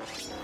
Nigga,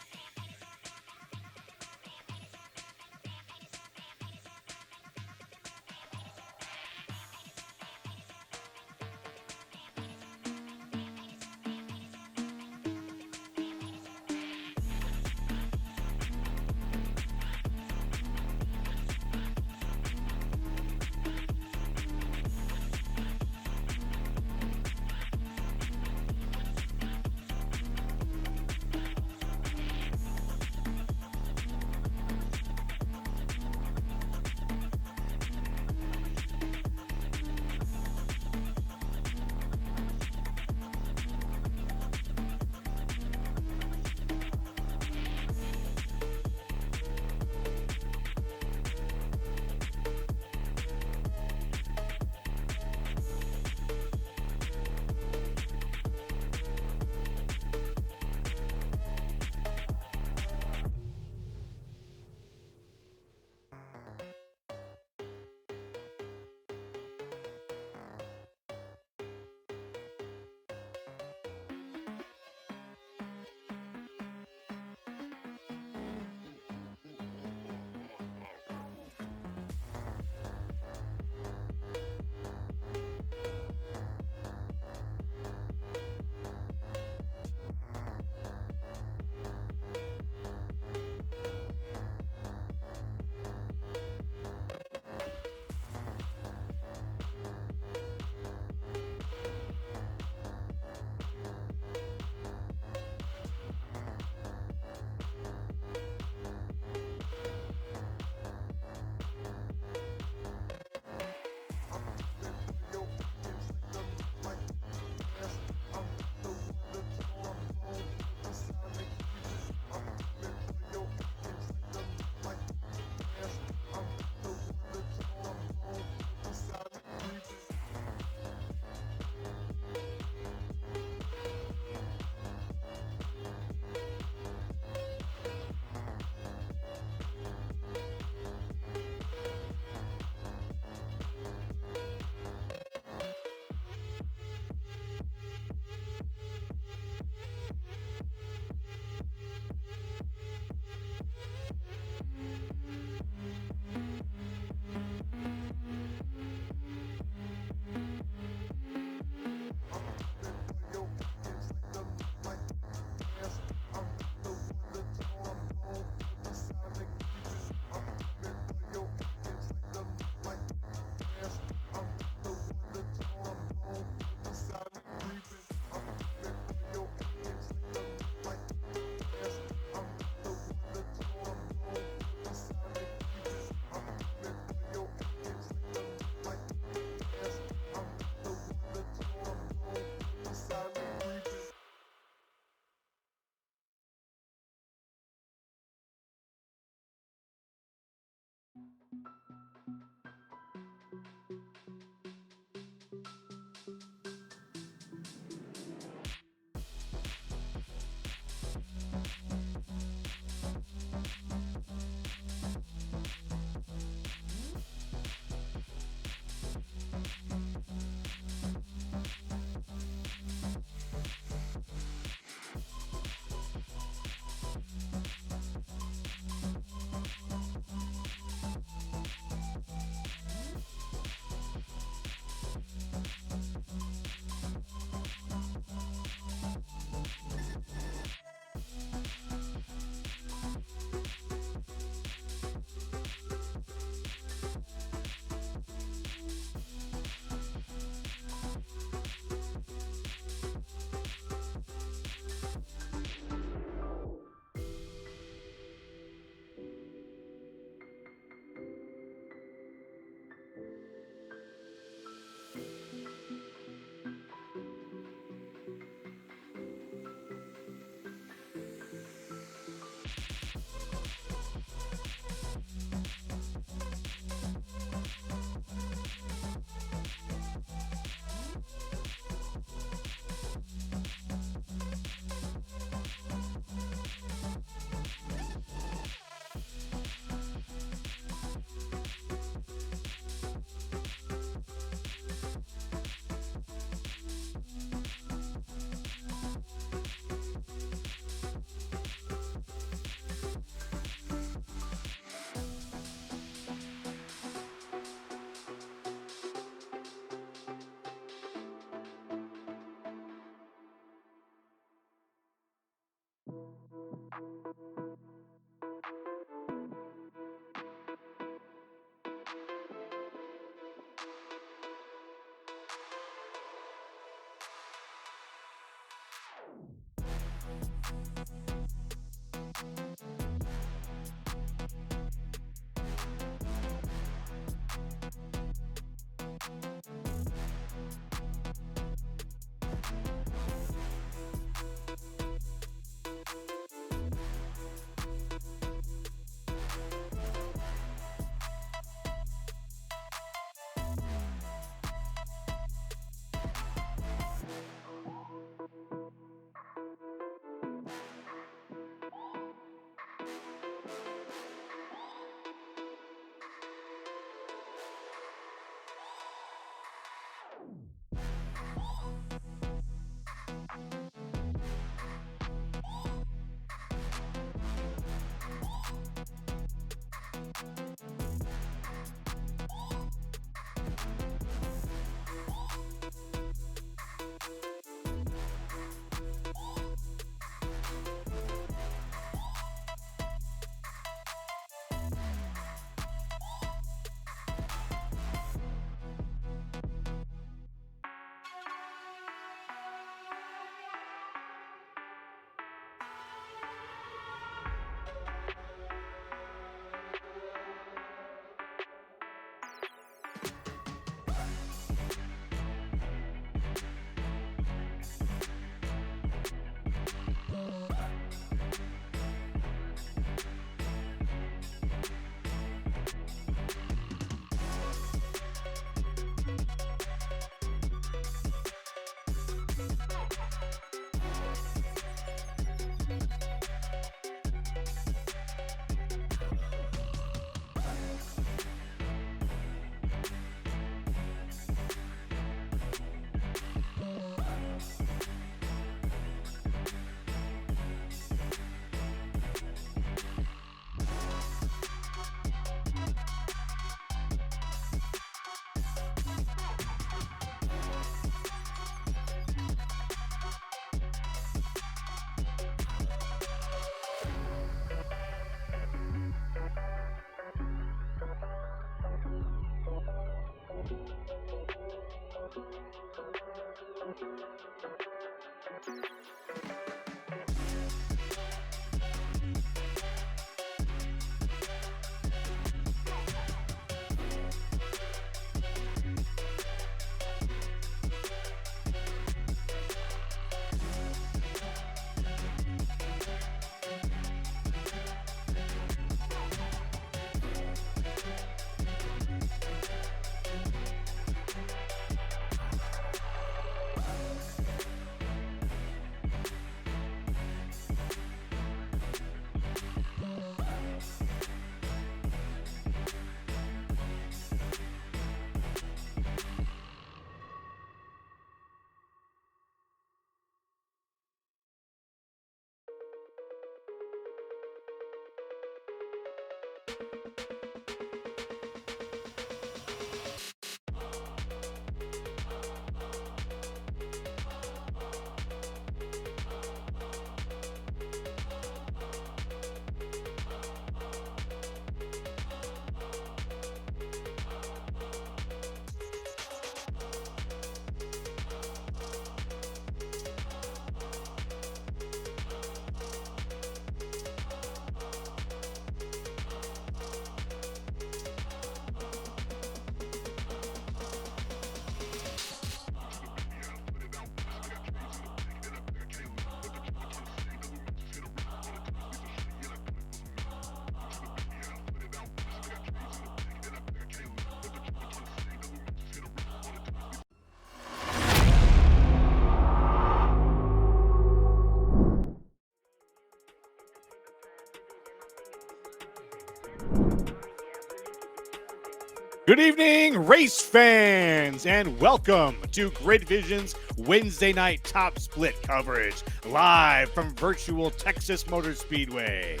Good evening, race fans, and welcome to Grid Vision's Wednesday night top split coverage, live from virtual Texas Motor Speedway.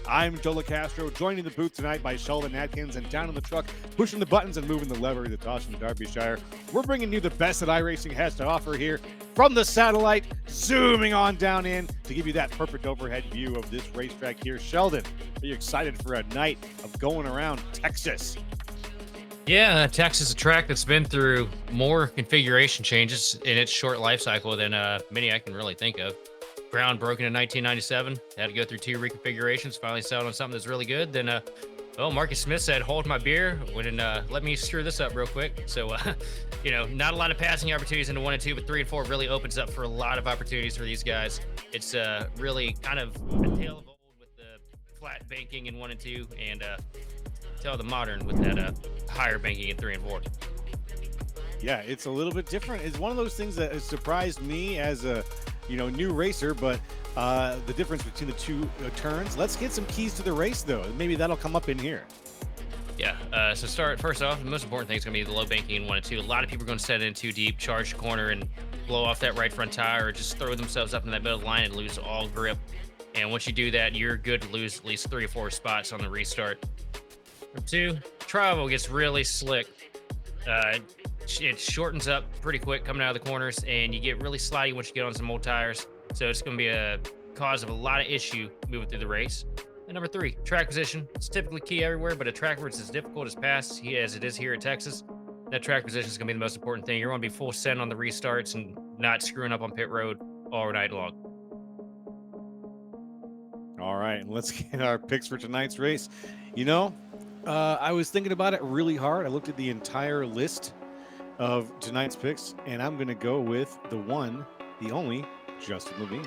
I'm Dola Castro, joining the booth tonight by Sheldon Atkins, and down in the truck, pushing the buttons and moving the lever, the Tosh from Derbyshire. We're bringing you the best that iRacing has to offer here from the satellite, zooming on down in to give you that perfect overhead view of this racetrack here. Sheldon, are you excited for a night of going around Texas? Yeah, Texas is a track that's been through more configuration changes in its short life cycle than many I can really think of. Ground broken in 1997, had to go through 2 reconfigurations, finally settled on something that's really good. Then, Marcus Smith said, hold my beer, and let me screw this up real quick. So, not a lot of passing opportunities into 1 and 2, but 3 and 4 really opens up for a lot of opportunities for these guys. It's really kind of a tale of old with the flat banking in 1 and 2, and tell the modern with that higher banking in 3 and 4. Yeah, it's a little bit different. It's one of those things that has surprised me as a new racer, but the difference between the two turns. Let's get some keys to the race, though. Maybe that'll come up in here. Yeah, first off, the most important thing is going to be the low banking in 1 and 2. A lot of people are going to set it in too deep, charge the corner, and blow off that right front tire, or just throw themselves up in that middle line and lose all grip. And once you do that, you're good to lose at least 3 or 4 spots on the restart. Number 2, travel gets really slick. It shortens up pretty quick coming out of the corners, and you get really slidey once you get on some old tires. So it's going to be a cause of a lot of issue moving through the race. And number 3, track position. It's typically key everywhere, but a track where it's as difficult as as it is here at Texas, that track position is going to be the most important thing. You're going to be full send on the restarts and not screwing up on pit road all night long. All right, let's get our picks for tonight's race. I was thinking about it really hard. I looked at the entire list of tonight's picks, and I'm going to go with the one, the only, Justin Levine.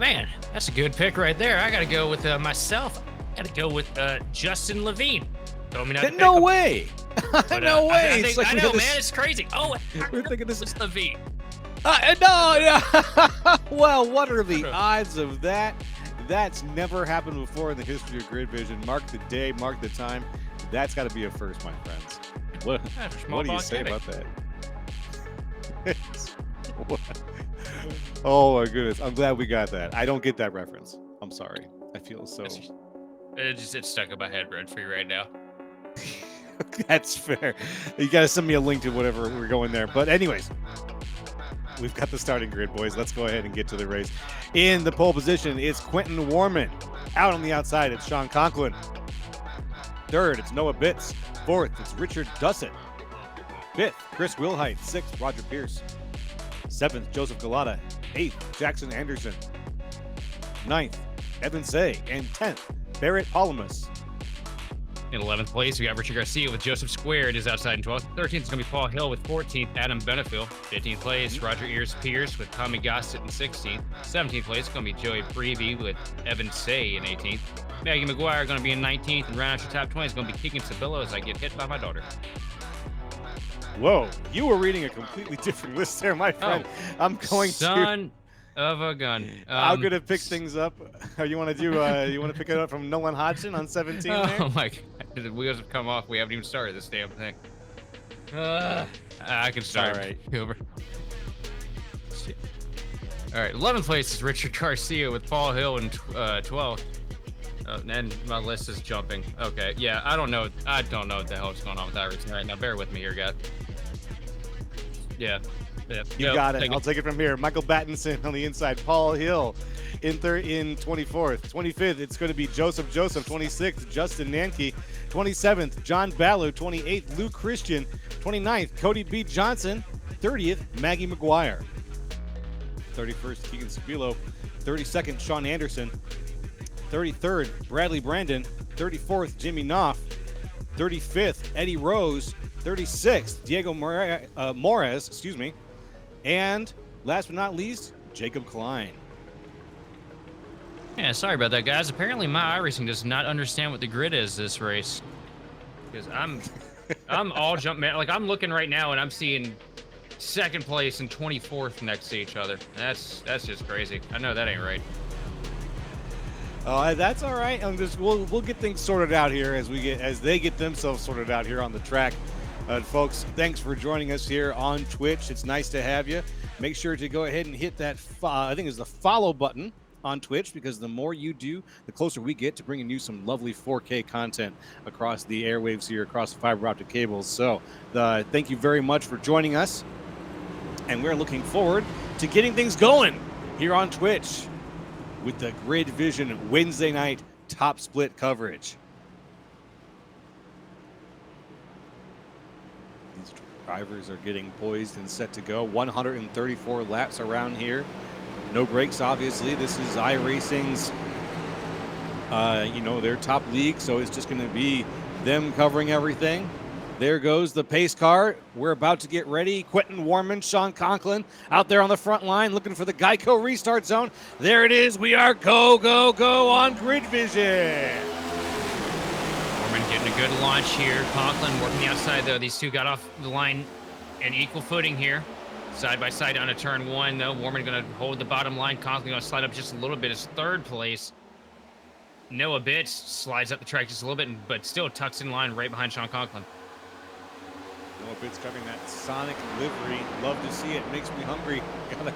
Man, that's a good pick right there. I got to go with myself. I got to go with Justin Levine. Told me not to pick no him. way. But, no way. I know, man. It's crazy. Oh, we're thinking this is Levine. No. Well, what are the odds of that? That's never happened before in the history of Grid Vision. Mark the day, mark the time. That's got to be a first, my friends. What do you say about that? Oh my goodness! I'm glad we got that. I don't get that reference. I'm sorry. I feel so. It's stuck in my head, Red, for you right now. That's fair. You got to send me a link to whatever we're going there. But anyways, we've got the starting grid, boys. Let's go ahead and get to the race. In the pole position, it's Quentin Warman. Out on the outside, it's Sean Conklin. Third, it's Noah Bitts. Fourth, it's Richard Dussett. Fifth, Chris Wilhite. Sixth, Roger Pierce. Seventh, Joseph Galata. Eighth, Jackson Anderson. Ninth, Evan Say. And 10th, Barrett Palamas. In 11th place, we got Richard Garcia with Joseph Squared is outside in 12th. 13th is going to be Paul Hill with 14th, Adam Benefiel. 15th place, Roger Pierce with Tommy Gossett in 16th. 17th place is going to be Joey Breevy with Evan Say in 18th. Maggie McGuire going to be in 19th, and round out your top 20 is going to be Keegan Sabilo as I get hit by my daughter. Whoa, you were reading a completely different list there, my friend. I'm going Son of a gun. I'm going to pick things up. You want to pick it up from Nolan Hodgson on 17 there? Oh my God. The wheels have come off. We haven't even started this damn thing. I can start. All right. Over. All right. 11th place is Richard Garcia with Paul Hill in 12th. And my list is jumping. Okay. Yeah. I don't know what the hell is going on with iRacing right now. Bear with me here, guys. Yeah. You got it. I'll take it from here. Michael Battinson on the inside. Paul Hill in 24th. 25th, it's going to be Joseph. 26th, Justin Nanke. 27th, John Ballo. 28th, Lou Christian. 29th, Cody B. Johnson. 30th, Maggie McGuire. 31st, Keegan Sabilo. 32nd, Sean Anderson. 33rd, Bradley Brandon. 34th, Jimmy Knopf. 35th, Eddie Rose. 36th, Diego Morez, and last but not least, Jacob Klein. Yeah, sorry about that, guys. Apparently my iRacing does not understand what the grid is this race. Because I'm all jump man. Like, I'm looking right now and I'm seeing 2nd place and 24th next to each other. That's just crazy. I know that ain't right. That's all right. We'll get things sorted out here as they get themselves sorted out here on the track. Folks, thanks for joining us here on Twitch. It's nice to have you. Make sure to go ahead and hit that I think it's the follow button on Twitch, because the more you do, the closer we get to bringing you some lovely 4K content across the airwaves here, across the fiber optic cables. So thank you very much for joining us, and we're looking forward to getting things going here on Twitch with the Grid Vision Wednesday night top split coverage. These drivers are getting poised and set to go. 134 laps around here. No brakes, obviously. This is iRacing's, their top league, so it's just going to be them covering everything. There goes the pace car. We're about to get ready. Quentin Warman, Sean Conklin out there on the front line looking for the Geico restart zone. There it is. We are go, go, go on Grid Vision. Warman getting a good launch here. Conklin working the outside, though. These two got off the line in equal footing here. Side by side on a turn one, though. Warman going to hold the bottom line. Conklin going to slide up just a little bit as third place. Noah Bitts slides up the track just a little bit, but still tucks in line right behind Sean Conklin. Noah Bitts covering that Sonic livery. Love to see it. Makes me hungry.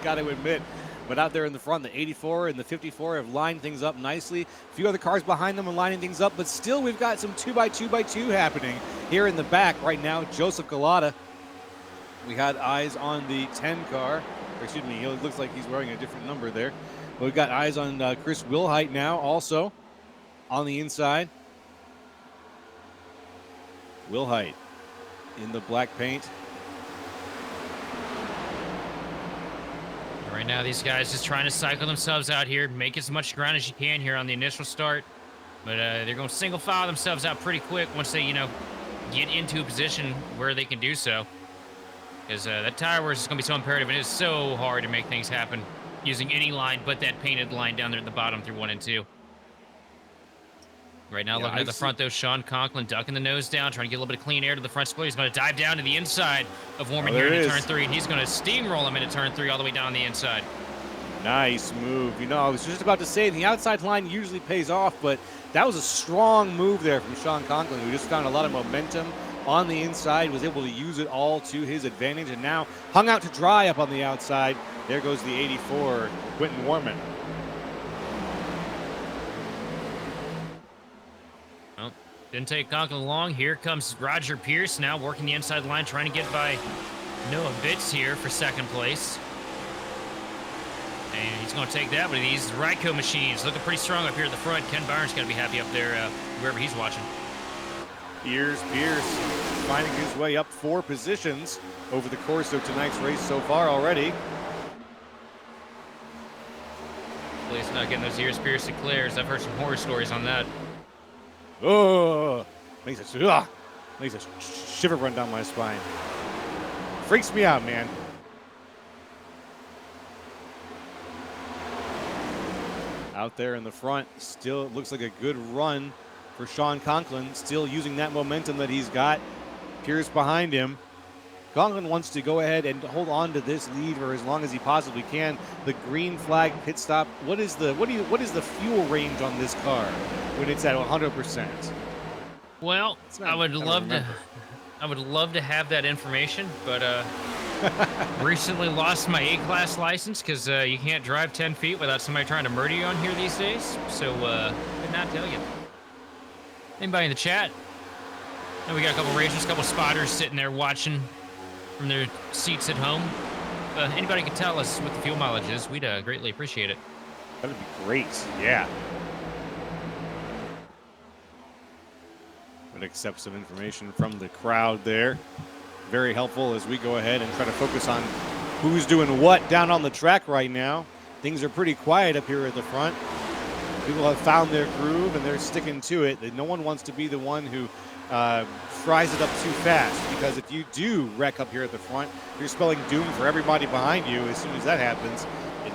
Gotta admit. But out there in the front, the 84 and the 54 have lined things up nicely. A few other cars behind them are lining things up, but still we've got some 2x2x2 happening here in the back right now. Joseph Galata. We had eyes on the 10 car. Or excuse me, it looks like he's wearing a different number there. But we've got eyes on Chris Wilhite now also on the inside. Wilhite in the black paint. Right now, these guys just trying to cycle themselves out here, make as much ground as you can here on the initial start. But they're going to single file themselves out pretty quick once they, get into a position where they can do so. Because that tire wear is going to be so imperative, and it is so hard to make things happen using any line but that painted line down there at the bottom through 1 and 2. Right now, looking at the front, though, Sean Conklin ducking the nose down, trying to get a little bit of clean air to the front split. He's going to dive down to the inside of Warman here into turn 3, and he's going to steamroll him into turn 3 all the way down the inside. Nice move. I was just about to say, the outside line usually pays off, but that was a strong move there from Sean Conklin, who just found a lot of momentum on the inside, was able to use it all to his advantage, and now hung out to dry up on the outside. There goes the 84, Quentin Warman. Well, didn't take Conklin long. Here comes Roger Pierce now working the inside line, trying to get by Noah Bitts here for second place. And he's going to take that with these Ryco machines. Looking pretty strong up here at the front. Ken Byron's got to be happy up there wherever he's watching. Here's Pierce finding his way up 4 positions over the course of tonight's race so far already. Please not getting those ears Pierce declares. I've heard some horror stories on that. Oh, makes a shiver run down my spine. Freaks me out, man. Out there in the front, still looks like a good run for Sean Conklin, still using that momentum that he's got. Pierce behind him. Conklin wants to go ahead and hold on to this lead for as long as he possibly can. The green flag pit stop. What is the fuel range on this car when it's at 100%? Well, I would love to have that information, but recently lost my A-class license because you can't drive 10 feet without somebody trying to murder you on here these days. So could not tell you. Anybody in the chat? And we got a couple racers, a couple spotters sitting there watching from their seats at home. Anybody can tell us what the fuel mileage is. We'd greatly appreciate it. That would be great. Yeah. Would accept some information from the crowd there. Very helpful as we go ahead and try to focus on who's doing what down on the track right now. Things are pretty quiet up here at the front. People have found their groove and they're sticking to it. No one wants to be the one who fries it up too fast, because if you do wreck up here at the front, you're spelling doom for everybody behind you as soon as that happens. It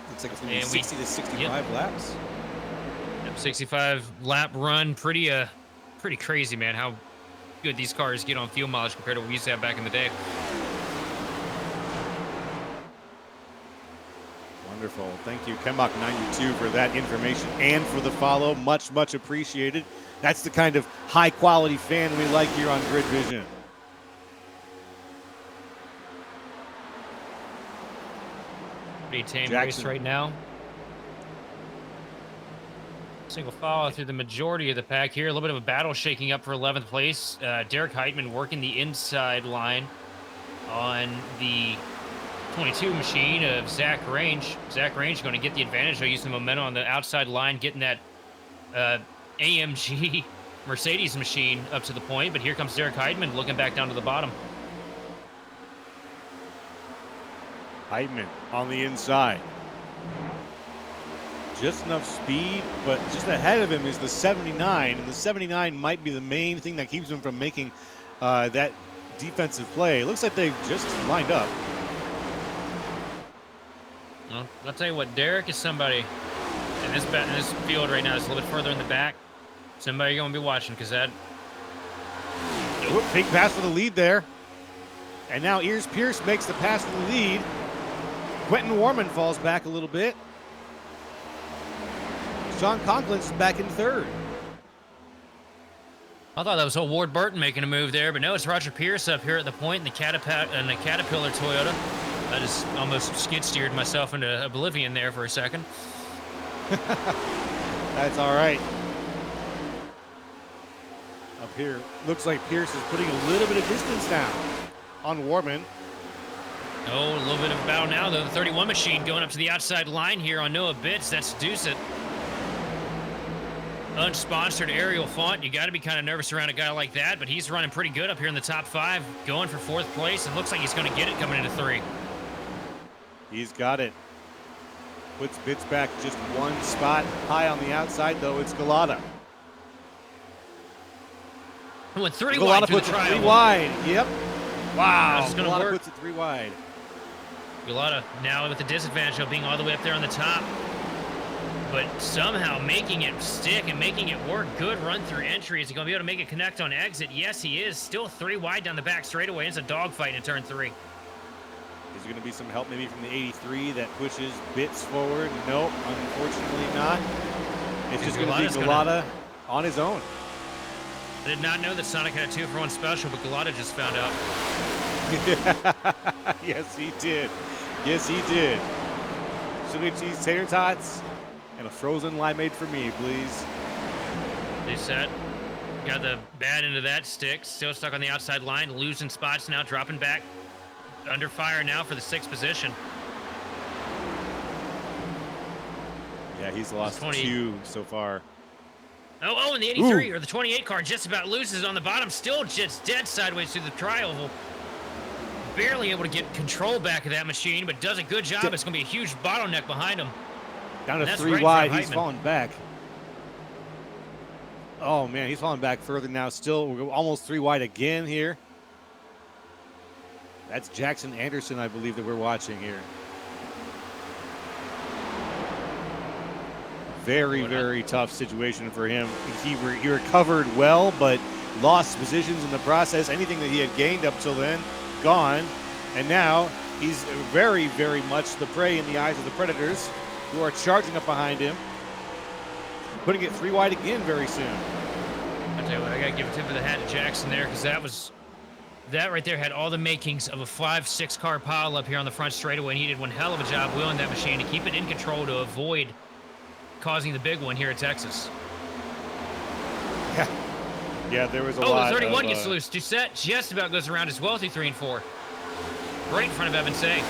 looks like it's going to be 60 to 65 laps. Yep, 65 lap run. Pretty crazy, man, how good these cars get on fuel mileage compared to what we used to have back in the day. Wonderful. Thank you, Kemok92, for that information and for the follow. Much, much appreciated. That's the kind of high-quality fan we like here on Grid Vision. Pretty tame race right now. Single file through the majority of the pack here. A little bit of a battle shaking up for 11th place. Derek Heitman working the inside line on the 22 machine of Zach Range. Zach Range going to get the advantage. They'll use the momentum on the outside line, getting that AMG Mercedes machine up to the point. But here comes Derek Heitman looking back down to the bottom. Heitman on the inside. Just enough speed, but just ahead of him is the 79, and the 79 might be the main thing that keeps him from making that defensive play. It looks like they've just lined up. Well, I'll tell you what, Derek is somebody in this field right now. It's a little bit further in the back. Somebody you're going to be watching, because that... Nope. Big pass for the lead there. And now Ears Pierce makes the pass for the lead. Quentin Warman falls back a little bit. Sean Conklin's back in third. I thought that was old Ward Burton making a move there, but no, it's Roger Pierce up here at the point in the Caterpillar Toyota. I just almost skid steered myself into oblivion there for a second. That's all right. Up here, looks like Pierce is putting a little bit of distance down on Warman. Oh, a little bit of battle now, though. The 31 machine going up to the outside line here on Noah Bitts. That's Deucet. Unsponsored aerial font. You got to be kind of nervous around a guy like that, but he's running pretty good up here in the top 5, going for 4th place, and looks like he's going to get it coming into 3. He's got it. Puts Bitts back just one spot high on the outside, though. It's Galata. Went 3 wide through the trial. 3 wide. Yep. Wow. Galata puts it 3 wide. Galata now with the disadvantage of being all the way up there on the top, but somehow making it stick and making it work. Good run through entry. Is he going to be able to make it connect on exit? Yes, he is. Still 3 wide down the back straightaway. It's a dogfight in turn 3. Is there going to be some help maybe from the 83 that pushes Bitts forward? Nope, unfortunately not. It's just going to be Galata on his own. I did not know that Sonic had a 2-for-1 special, but Galata just found out. Yes, he did. Yes, he did. Chili cheese tater tots and a frozen limeade for me, please. They set. Got the bad end of that stick. Still stuck on the outside line. Losing spots now. Dropping back. Under fire now for the 6th position. Yeah, he's lost 2 so far. Oh, and the 83 or the 28 car just about loses on the bottom. Still just dead sideways through the tri-oval. Barely able to get control back of that machine, but does a good job. It's going to be a huge bottleneck behind him. Down to 3 wide. He's falling back. Oh, man, he's falling back further now. Still, we're almost 3 wide again here. That's Jackson Anderson, I believe, that we're watching here. Very, very tough situation for him. He recovered well, but lost positions in the process. Anything that he had gained up till then, gone. And now he's very, very much the prey in the eyes of the Predators, who are charging up behind him, putting it 3 wide again very soon. I tell you what, I got to give a tip of the hat to Jackson there, because that right there had all the makings of a 5-6 car pile up here on the front straightaway, and he did one hell of a job wheeling that machine to keep it in control to avoid causing the big one here at Texas. Yeah, there was a lot. Oh, the 31 gets loose. Doucette just about goes around as well through 3 and 4. Right in front of Evan Say.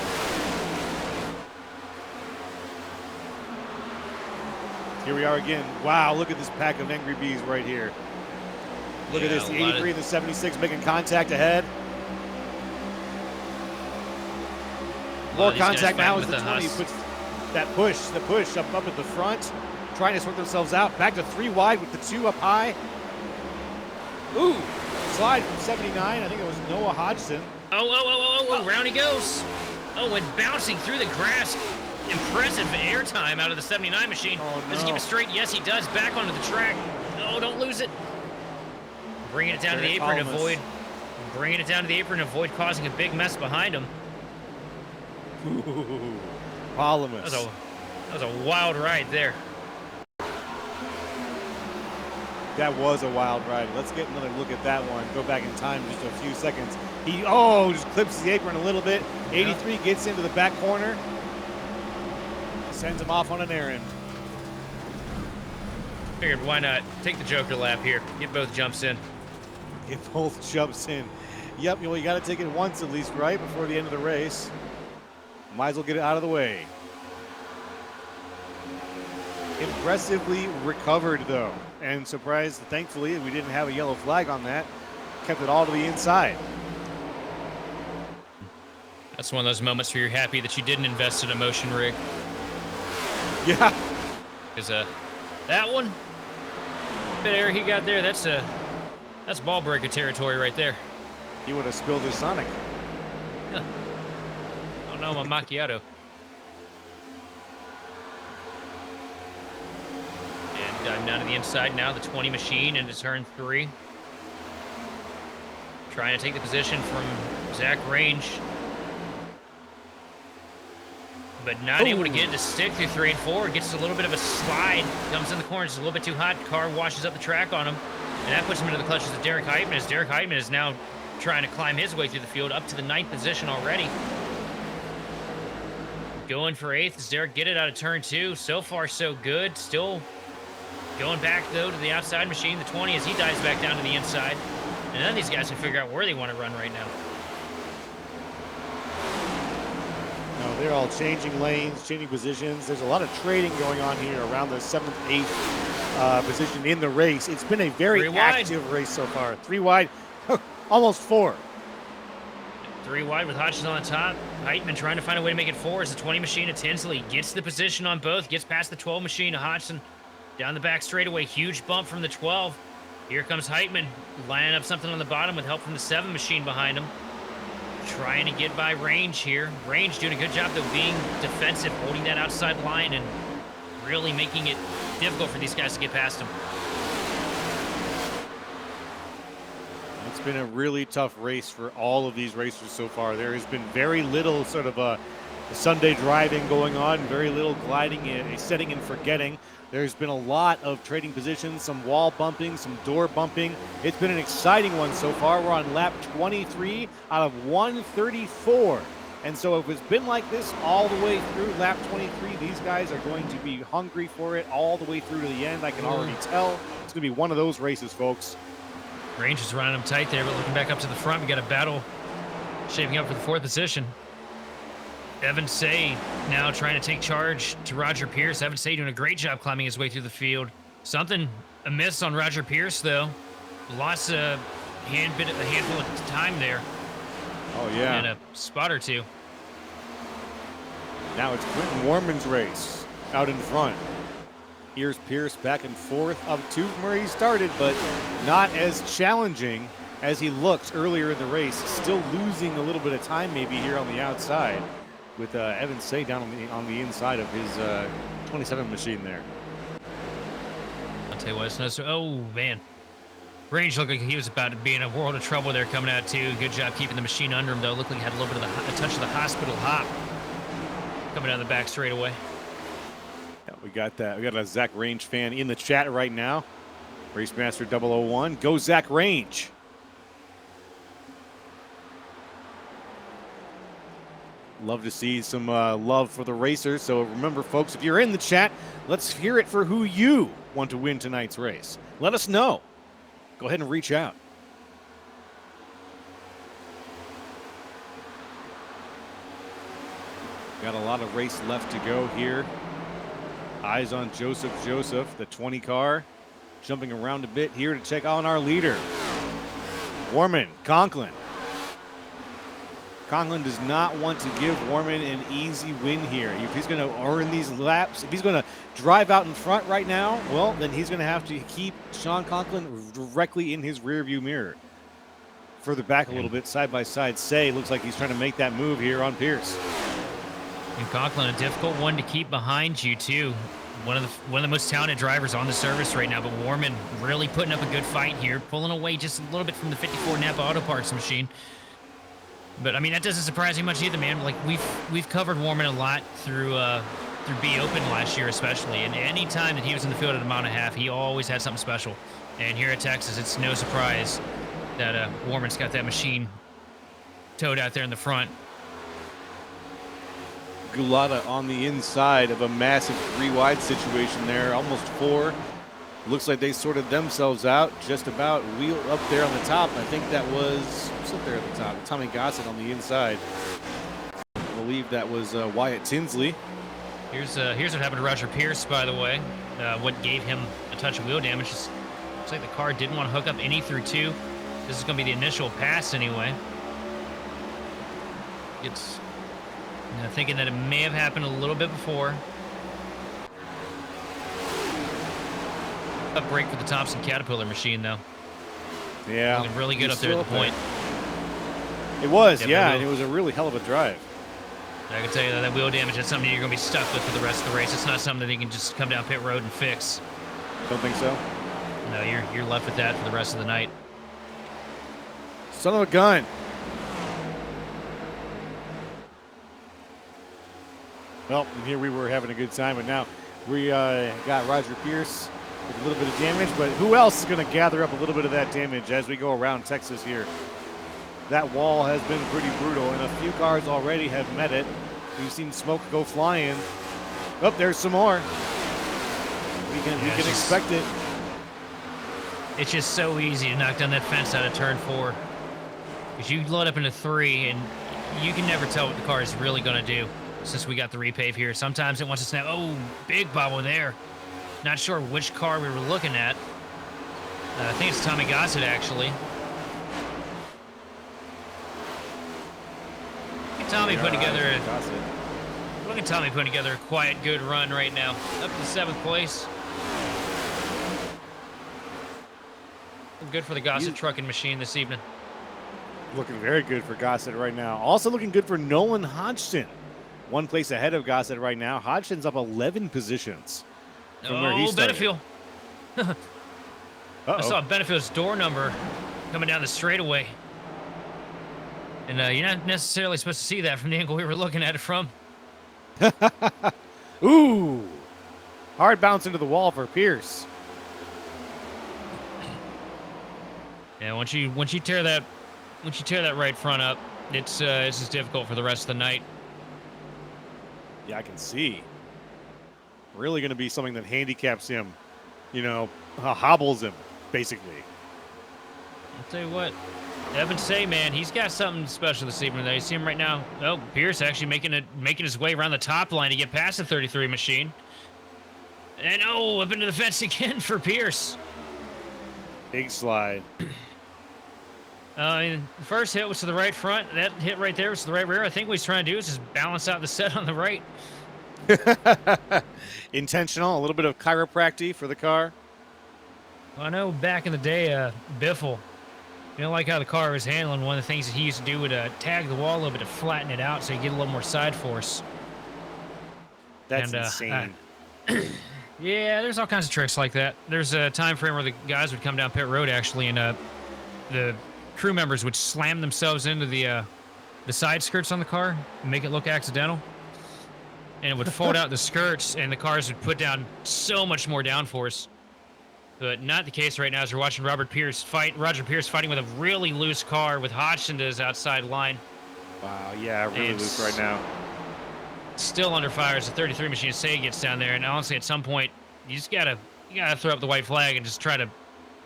Here we are again. Wow, look at this pack of Angry Bees right here. Look at this, the 83 and the 76 making contact ahead. More contact now as the 20 puts that the push up at the front, trying to sort themselves out. Back to 3 wide with the 2 up high. Ooh, slide from 79. I think it was Noah Hodgson. Oh, round he goes. Oh, and bouncing through the grass. Impressive airtime out of the 79 machine. Oh, no. Does he keep it straight? Yes, he does. Back onto the track. Oh, don't lose it. Bringing it down to the apron to avoid. Bringing it down to the apron to avoid causing a big mess behind him. Ooh. Palamas. That was a wild ride there. That was a wild ride. Let's get another look at that one. Go back in time just a few seconds. He just clips the apron a little bit. 83 gets into the back corner. Sends him off on an errand. Figured why not take the Joker lap here. Get both jumps in. Get both jumps in. Yep, you got to take it once at least, right? Before the end of the race. Might as well get it out of the way. Impressively recovered, though. And surprised, thankfully, we didn't have a yellow flag on that. Kept it all to the inside. That's one of those moments where you're happy that you didn't invest in a motion rig. Yeah. Because that one, bit of air he got there, that's ball breaker territory right there. He would have spilled his Sonic. Yeah. Oh no, my macchiato. And down to the inside now, the 20 machine into turn 3. Trying to take the position from Zach Range. But not able to get it to stick through 3 and 4. Gets a little bit of a slide. Comes in the corner, it's a little bit too hot. Car washes up the track on him. And that puts him into the clutches of Derek Heitman, as Derek Heitman is now trying to climb his way through the field up to the 9th position already. Going for 8th as Derek get it out of turn 2. So far, so good. Still going back, though, to the outside machine, the 20, as he dives back down to the inside. And none of these guys can figure out where they want to run right now. No, they're all changing lanes, changing positions. There's a lot of trading going on here around the 7th, 8th position in the race. It's been a very active race so far. 3 wide, almost 4. 3 wide with Hodgson on top. Heitman trying to find a way to make it 4 as the 20 machine of Tinsley gets the position on both, gets past the 12 machine of Hodgson. Down the back straightaway, huge bump from the 12. Here comes Heitman, lining up something on the bottom with help from the 7 machine behind him. Trying to get by Range here. Range doing a good job, though, being defensive, holding that outside line and really making it difficult for these guys to get past him. It's been a really tough race for all of these racers so far. There has been very little sort of a Sunday driving going on, very little gliding, a setting and forgetting. There's been a lot of trading positions, some wall bumping, some door bumping. It's been an exciting one so far. We're on lap 23 out of 134. And so if it's been like this all the way through lap 23, these guys are going to be hungry for it all the way through to the end. I can already tell. It's going to be one of those races, folks. Range is running them tight there, but looking back up to the front, we got a battle shaping up for the 4th position. Evan Say now trying to take charge to Roger Pierce. Evan Say doing a great job climbing his way through the field. Something amiss on Roger Pierce, though. Lost a handful of time there. Oh, yeah. And a spot or 2. Now it's Quentin Warman's race out in front. Here's Pierce back and forth up to where he started, but not as challenging as he looked earlier in the race. Still losing a little bit of time maybe here on the outside, with Evan Say down on the inside of his 27 machine there. I'll tell you what, it's no, oh man. Range looked like he was about to be in a world of trouble there coming out too. Good job keeping the machine under him though. Looked like he had a little bit of a touch of the hospital hop coming down the back straightaway. Yeah, we got that. We got a Zach Range fan in the chat right now. Racemaster 001. Go Zach Range. Love to see some love for the racers. So remember, folks, if you're in the chat, let's hear it for who you want to win tonight's race. Let us know. Go ahead and reach out. Got a lot of race left to go here. Eyes on Joseph, the 20 car. Jumping around a bit here to check on our leader. Warman, Conklin. Conklin does not want to give Warman an easy win here. If he's going to earn these laps, if he's going to drive out in front right now, well, then he's going to have to keep Sean Conklin directly in his rearview mirror. Further back a little bit, side by side, Say looks like he's trying to make that move here on Pierce. And Conklin, a difficult one to keep behind you too. One of the most talented drivers on the service right now, but Warman really putting up a good fight here, pulling away just a little bit from the 54 Napa Auto Parts machine. But I mean, that doesn't surprise me much either, man. Like we've covered Warman a lot through B Open last year, especially. And any time that he was in the field at a mile and a half, he always had something special. And here at Texas, it's no surprise that Warman's got that machine towed out there in the front. Gulata on the inside of a massive 3-wide situation there, almost 4. Looks like they sorted themselves out just about. Wheel up there on the top. I think that was, who's up there at the top? Tommy Gossett on the inside. I believe that was Wyatt Tinsley. Here's what happened to Roger Pierce, by the way. What gave him a touch of wheel damage. Looks like the car didn't want to hook up any through 2. This is going to be the initial pass anyway. It's thinking that it may have happened a little bit before. A break for the Thompson Caterpillar machine, though. Yeah. Looking really good up there at the point. It was, yeah, and it was a really hell of a drive. I can tell you that wheel damage is something you're going to be stuck with for the rest of the race. It's not something that you can just come down pit road and fix. Don't think so? No, you're left with that for the rest of the night. Son of a gun. Well, and here we were having a good time, and now we got Roger Pierce with a little bit of damage, but who else is going to gather up a little bit of that damage as we go around Texas here? That wall has been pretty brutal, and a few cars already have met it. We've seen smoke go flying. Oh, there's some more. We can expect it. It's just so easy to knock down that fence out of turn 4. Because you load up into 3, and you can never tell what the car is really going to do since we got the repave here. Sometimes it wants to snap. Oh, big bobble there. Not sure which car we were looking at. I think it's Tommy Gossett, actually. Tommy putting together look at Tommy putting together a quiet, good run right now. Up to 7th place. Good for the Gossett trucking machine this evening. Looking very good for Gossett right now. Also looking good for Nolan Hodgson. 1 place ahead of Gossett right now. Hodgson's up 11 positions from where he started. Benefield. I saw Benefield's door number coming down the straightaway. And you're not necessarily supposed to see that from the angle we were looking at it from. Ooh. Hard bounce into the wall for Pierce. Yeah, once you tear that right front up, it's just difficult for the rest of the night. Yeah, I can see. Really going to be something that handicaps him, hobbles him, basically. I'll tell you what. Evan Say, man, he's got something special this evening. Though. You see him right now. Oh, Pierce actually making his way around the top line to get past the 33 machine. And up into the fence again for Pierce. Big slide. The first hit was to the right front. That hit right there was to the right rear. I think what he's trying to do is just balance out the set on the right. Intentional, a little bit of chiropractic for the car. Well, I know back in the day, Biffle, like how the car was handling, one of the things that he used to do would tag the wall a little bit to flatten it out so you get a little more side force. That's insane. Yeah, there's all kinds of tricks like that. There's a time frame where the guys would come down pit road, actually, and the crew members would slam themselves into the side skirts on the car and make it look accidental. And it would fold out the skirts, and the cars would put down so much more downforce. But not the case right now as we're watching Roger Pierce fighting with a really loose car with Hodgson to his outside line. Wow, yeah, really loose right now. Still under fire as the 33 machine say gets down there, and honestly, at some point, you gotta throw up the white flag and just try to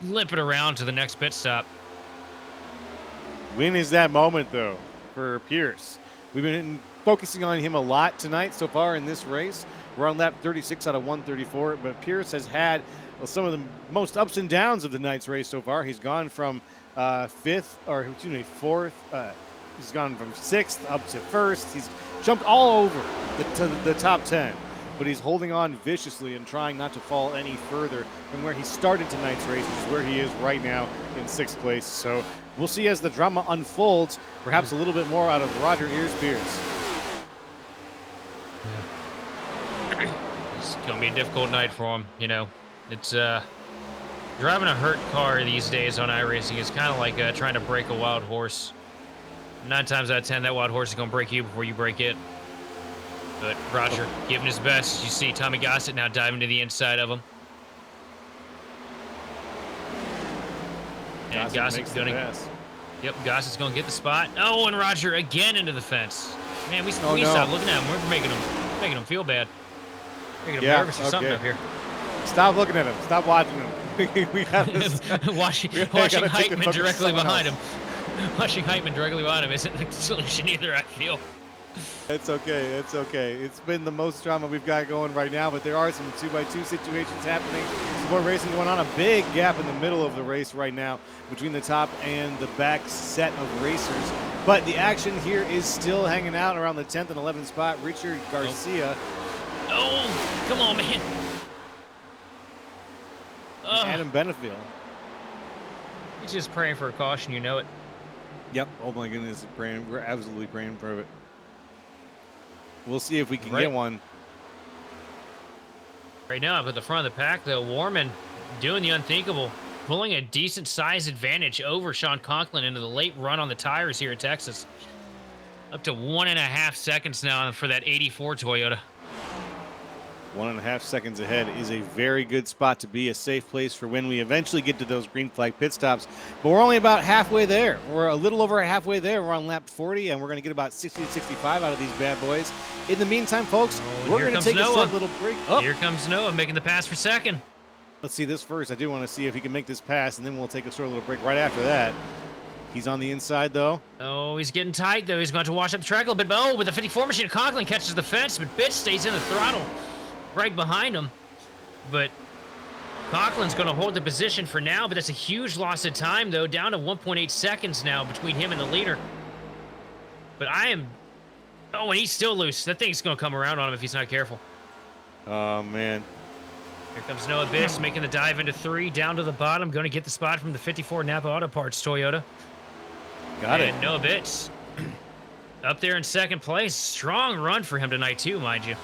limp it around to the next pit stop. When is that moment, though, for Pierce? We've been focusing on him a lot tonight so far in this race. We're on lap 36 out of 134, but Pierce has had some of the most ups and downs of the night's race so far. He's gone from fourth. He's gone from 6th up to 1st. He's jumped all over the top 10, but he's holding on viciously and trying not to fall any further from where he started tonight's race, which is where he is right now in 6th place. So we'll see as the drama unfolds, perhaps a little bit more out of Roger Pierce. It's going to be a difficult night for him, It's driving a hurt car these days on iRacing is kind of like trying to break a wild horse. 9 times out of 10, that wild horse is going to break you before you break it. But Roger giving his best. As you see Tommy Gossett now diving to the inside of him. And Gossett's going to... Yep, Gossett's going to get the spot. Oh, and Roger again into the fence. Man, we stop looking at him. We're making him feel bad. Making him nervous or something up here. Stop looking at him. Stop watching him. We have this. watching Heitman directly behind him. Watching Heitman directly behind him isn't a solution either, I feel. It's okay. It's okay. It's been the most drama we've got going right now, but there are some 2x2 situations happening. Some more racing going on. A big gap in the middle of the race right now between the top and the back set of racers. But the action here is still hanging out around the 10th and 11th spot. Richard Garcia. Oh, come on, man. Adam Benefield. He's just praying for a caution, you know it. Yep. Oh my goodness, praying. We're absolutely praying for it. We'll see if we can get one. Right now, up at the front of the pack, though, Warman doing the unthinkable, pulling a decent size advantage over Sean Conklin into the late run on the tires here at Texas. Up to 1.5 seconds now for that 84 Toyota. 1.5 seconds ahead is a very good spot to be, a safe place for when we eventually get to those green flag pit stops. But we're only about halfway there. We're a little over halfway there. We're on lap 40, and we're going to get about 60 to 65 out of these bad boys. In the meantime, folks, we're going to take a short little break. Oh. Here comes Noah making the pass for second. Let's see this first. I do want to see if he can make this pass, and then we'll take a short little break right after that. He's on the inside, though. Oh, he's getting tight, though. He's going to wash up the track a little bit. Oh, with the 54 machine, Conklin catches the fence, but Bitch stays in the throttle right behind him. But Conklin's going to hold the position for now, but that's a huge loss of time, though. Down to 1.8 seconds now between him and the leader. But oh, and he's still loose. That thing's going to come around on him if he's not careful. Oh, man. Here comes Noah Biss making the dive into 3, down to the bottom. Going to get the spot from the 54 Napa Auto Parts Toyota. Got it. And Noah Biss up there in second place. Strong run for him tonight, too, mind you.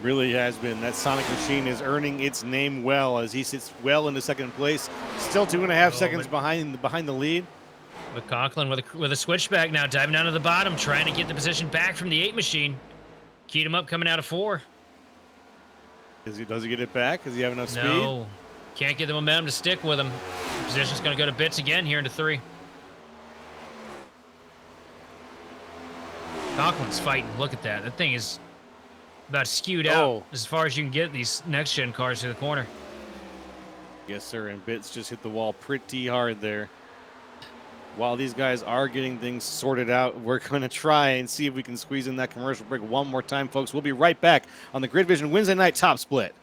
Really has been. That Sonic Machine is earning its name well as he sits well into second place. Still 2.5 seconds behind the lead. But Conklin with a switchback now, diving down to the bottom, trying to get the position back from the 8 machine. Keyed him up coming out of 4. Does he get it back? Does he have enough speed? No. Can't get the momentum to stick with him. Position's going to go to Bits again here into 3. Conklin's fighting. Look at that. That thing is about skewed out as far as you can get these next-gen cars to the corner. Yes, sir, and Bits just hit the wall pretty hard there. While these guys are getting things sorted out, we're going to try and see if we can squeeze in that commercial break one more time, folks. We'll be right back on the Grid Vision Wednesday Night Top Split.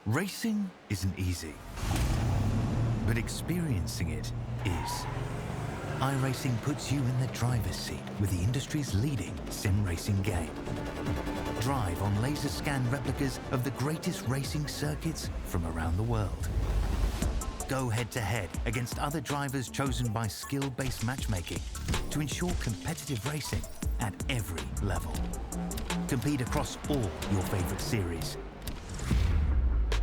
Racing isn't easy, but experiencing it is. iRacing puts you in the driver's seat with the industry's leading sim racing game. Drive on laser scan replicas of the greatest racing circuits from around the world. Go head-to-head against other drivers chosen by skill-based matchmaking to ensure competitive racing at every level. Compete across all your favorite series.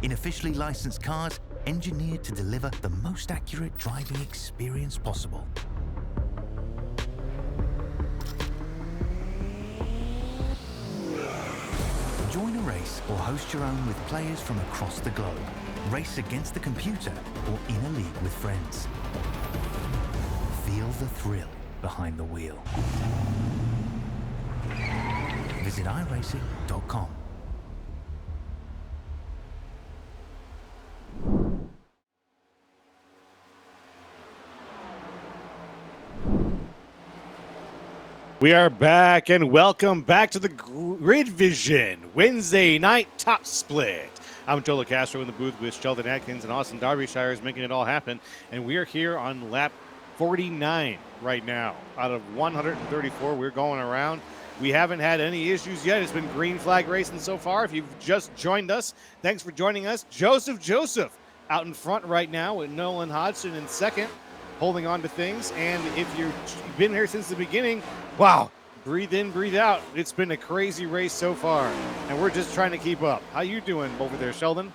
In officially licensed cars, engineered to deliver the most accurate driving experience possible. Join a race or host your own with players from across the globe. Race against the computer or in a league with friends. Feel the thrill behind the wheel. Visit iRacing.com. We are back, and welcome back to the Grid Vision Wednesday night top split. I'm Joe LaCastro in the booth with Sheldon Atkins, and Austin Derbyshire is making it all happen. And we are here on lap 49 right now. Out of 134, we're going around. We haven't had any issues yet. It's been green flag racing so far. If you've just joined us, thanks for joining us. Joseph out in front right now with Nolan Hodgson in second, holding on to things. And if you've been here since the beginning, wow, breathe in, breathe out. It's been a crazy race so far, and we're just trying to keep up. How you doing over there, Sheldon?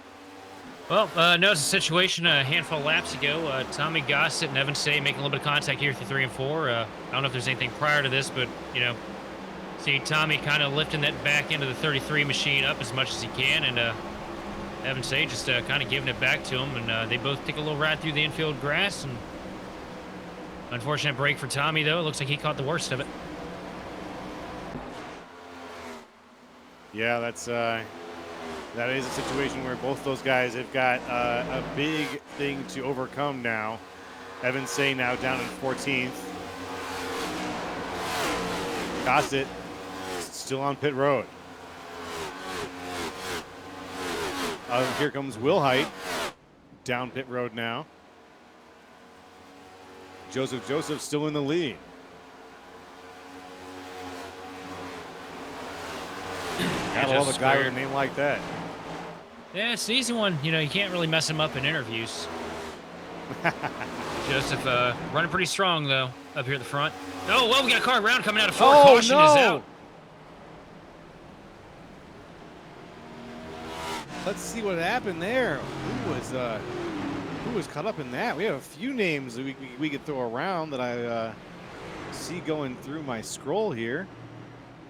Well, noticed a situation a handful of laps ago. Tommy Gossett and Evan Say making a little bit of contact here through 3 and 4. I don't know if there's anything prior to this, but, you know, see Tommy kind of lifting that back into the 33 machine up as much as he can, and Evan Say just kind of giving it back to him, and they both take a little ride through the infield grass, and unfortunate break for Tommy, though. It looks like he caught the worst of it. Yeah, that is a situation where both those guys have got a big thing to overcome now. Evan Say now down in 14th. Gossett still on pit road. Here comes Will Height down pit road now. Joseph still in the lead. Gotta love a guy with a name like that. Yeah, it's an easy one. You know, you can't really mess him up in interviews. Joseph running pretty strong, though, up here at the front. Oh, well, we got a car around coming out of four. Caution is out. Let's see what happened there. Who was caught up in that? We have a few names that we could throw around that I see going through my scroll here.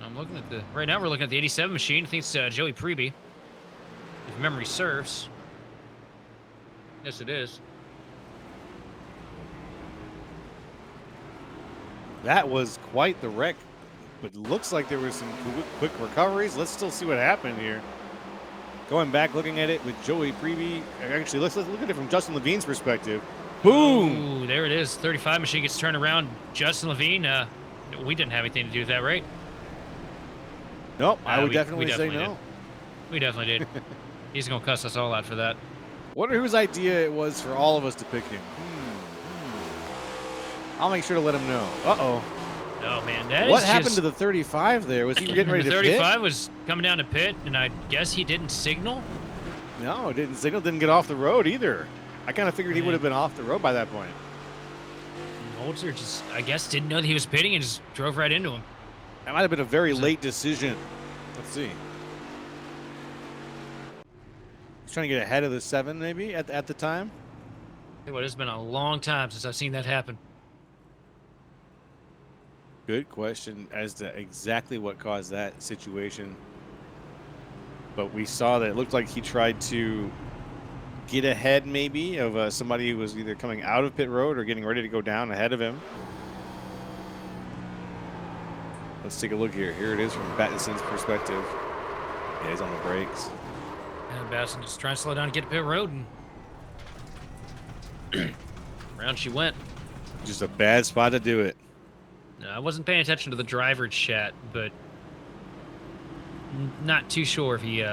I'm looking at right now we're looking at the 87 machine. I think it's Joey Preby, if memory serves. Yes, it is. That was quite the wreck, but looks like there were some quick recoveries. Let's still see what happened here. Going back, looking at it with Joey Preby. Actually, let's look at it from Justin Levine's perspective. Boom! Ooh, there it is. 35 machine gets turned around. Justin Levine, we didn't have anything to do with that, right? Nope, I would definitely say no. Did. We definitely did. He's going to cuss us all out for that. Wonder whose idea it was for all of us to pick him. I'll make sure to let him know. Uh-oh. Oh, man. What happened to the 35 there? Was he getting ready to pit? The 35 was coming down to pit, and I guess he didn't signal? No, didn't signal. Didn't get off the road either. I kind of figured he would have been off the road by that point. Holzer just, I guess, didn't know that he was pitting and just drove right into him. That might have been a very late decision. Let's see. He's trying to get ahead of the 7 maybe at the time. Well, it's been a long time since I've seen that happen. Good question as to exactly what caused that situation. But we saw that it looked like he tried to get ahead maybe of somebody who was either coming out of pit road or getting ready to go down ahead of him. Let's take a look here. Here it is from Battinson's perspective. Yeah, he's on the brakes. And Battinson just trying to slow down and get to pit road, and around she went. Just a bad spot to do it. No, I wasn't paying attention to the driver chat, but not too sure if he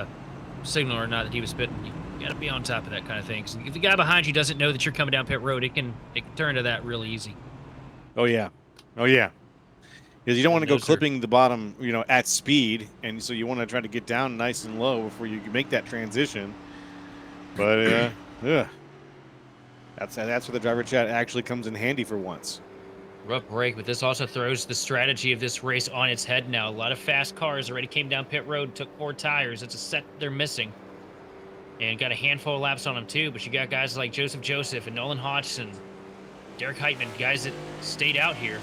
signaled or not that he was pitting. You got to be on top of that kind of thing. If the guy behind you doesn't know that you're coming down pit road, it can turn to that really easy. Oh yeah. Oh yeah. Because you don't want to go Those are- clipping the bottom, at speed, and so you want to try to get down nice and low before you make that transition. But yeah, that's where the driver chat actually comes in handy for once. Rough break, but this also throws the strategy of this race on its head now. A lot of fast cars already came down pit road, took 4 tires. It's a set they're missing. And got a handful of laps on them too, but you got guys like Joseph and Nolan Hodgson, Derek Heitman, guys that stayed out here.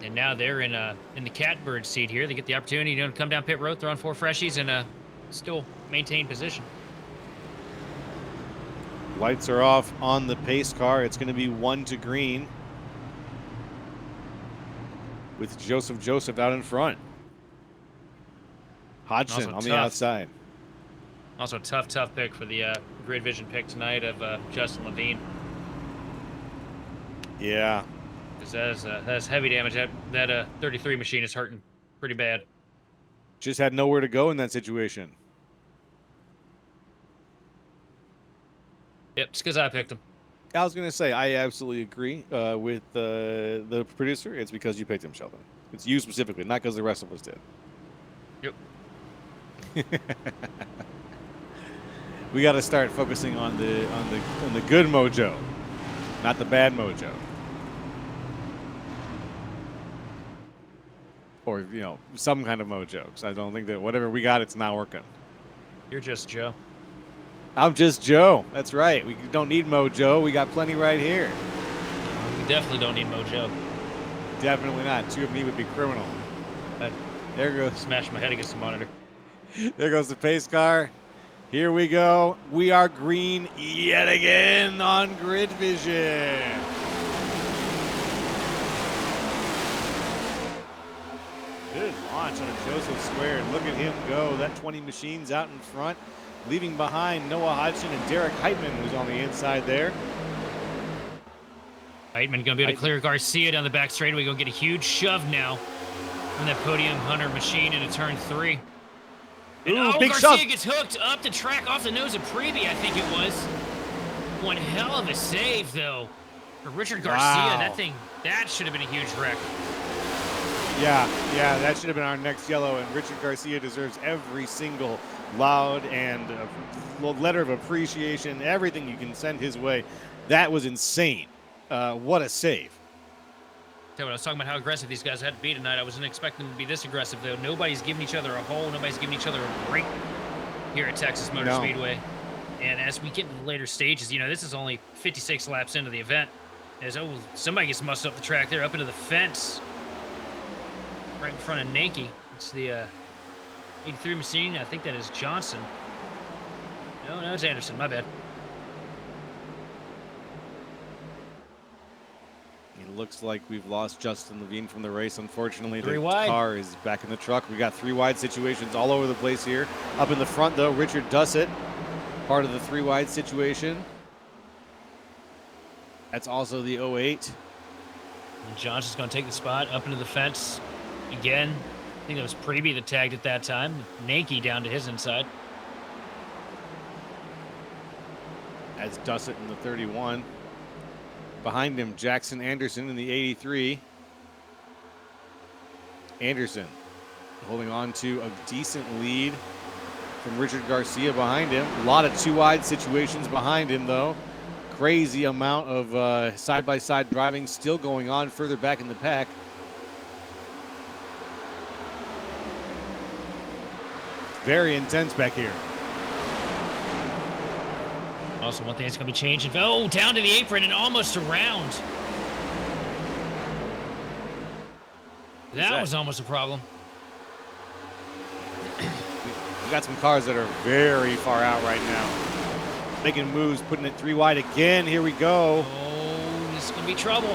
And now they're in the catbird seat here. They get the opportunity to come down pit road, throw on 4 freshies, and still maintain position. Lights are off on the pace car. It's going to be 1 to green with Joseph out in front. Hodgson on the outside. Also, tough pick for the grid vision pick tonight of Justin Levine. Yeah. Because that's heavy damage. That 33 machine is hurting pretty bad. Just had nowhere to go in that situation. Yep, just because I picked him. I was going to say, I absolutely agree with the producer. It's because you picked him, Sheldon. It's you specifically, not because the rest of us did. Yep. We got to start focusing on the good mojo, not the bad mojo. Or, some kind of mojo. Because I don't think that whatever we got, it's not working. You're just Joe. I'm just Joe. That's right. We don't need mojo. We got plenty right here. We definitely don't need mojo. Definitely not. 2 of me would be criminal. There goes. Smash my head against the monitor. There goes the pace car. Here we go. We are green yet again on grid vision. Good launch on a Joseph Squared. Look at him go. That 20 machines out in front, leaving behind Noah Hodgson and Derek Heitman, who's on the inside there. Heitman going to be able to clear Garcia down the back straightaway. Going to get a huge shove now from that podium hunter machine into turn 3. And Big Garcia shove. gets hooked up the track off the nose of Preby, I think it was. One hell of a save, though, for Richard Garcia. Wow. That should have been a huge wreck. Yeah, that should have been our next yellow, and Richard Garcia deserves every single loud and letter of appreciation, everything you can send his way. That was insane. What a save. When I was talking about how aggressive these guys had to be tonight, I wasn't expecting them to be this aggressive, though. Nobody's giving each other a hole. Nobody's giving each other a break here at Texas Motor Speedway. And as we get into the later stages, this is only 56 laps into the event. Somebody gets mussed up the track there, up into the fence. Right in front of Nanke. It's the 83 machine. I think that is Johnson. No, it's Anderson. My bad. It looks like we've lost Justin Levine from the race. Unfortunately, the 3 wide. car is back in the truck. We got 3 wide situations all over the place here. Up in the front, though, Richard Dussett, part of the 3 wide situation. That's also the 08. And Johnson's going to take the spot up into the fence again. I think it was Preby that tagged at that time. Nanke down to his inside. As Dussett in the 31. Behind him, Jackson Anderson in the 83. Anderson holding on to a decent lead from Richard Garcia behind him. A lot of 2 wide situations behind him, though. Crazy amount of side-by-side driving still going on further back in the pack. Very intense back here. Also, one thing that's going to be changing. Oh, down to the apron and almost around. That was almost a problem. We got some cars that are very far out right now. Making moves, putting it 3 wide again. Here we go. Oh, this is going to be trouble.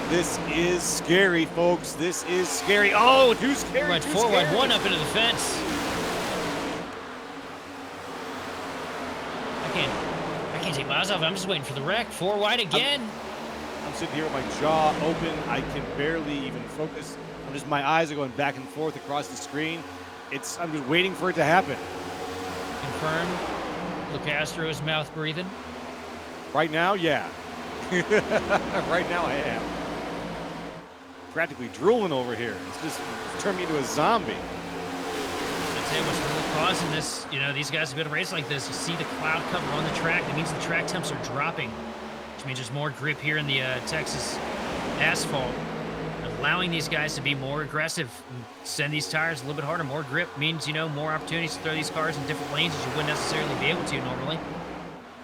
This is scary, folks. This is scary. Oh, too scary. Right, too 4 scary. wide, 1 up into the fence. I can't take my eyes off it. I'm just waiting for the wreck. 4 wide again. I'm sitting here with my jaw open. I can barely even focus. My eyes are going back and forth across the screen. I'm just waiting for it to happen. Confirmed. Lucastro is mouth breathing. Right now, yeah. Right now I am. Practically drooling over here. It's just turned me into a zombie. I'll tell you what's really causing this. You know, these guys have been a race like this. You see the cloud cover on the track. That means the track temps are dropping, which means there's more grip here in the Texas asphalt, allowing these guys to be more aggressive and send these tires a little bit harder. More grip means, you know, more opportunities to throw these cars in different lanes that you wouldn't necessarily be able to normally.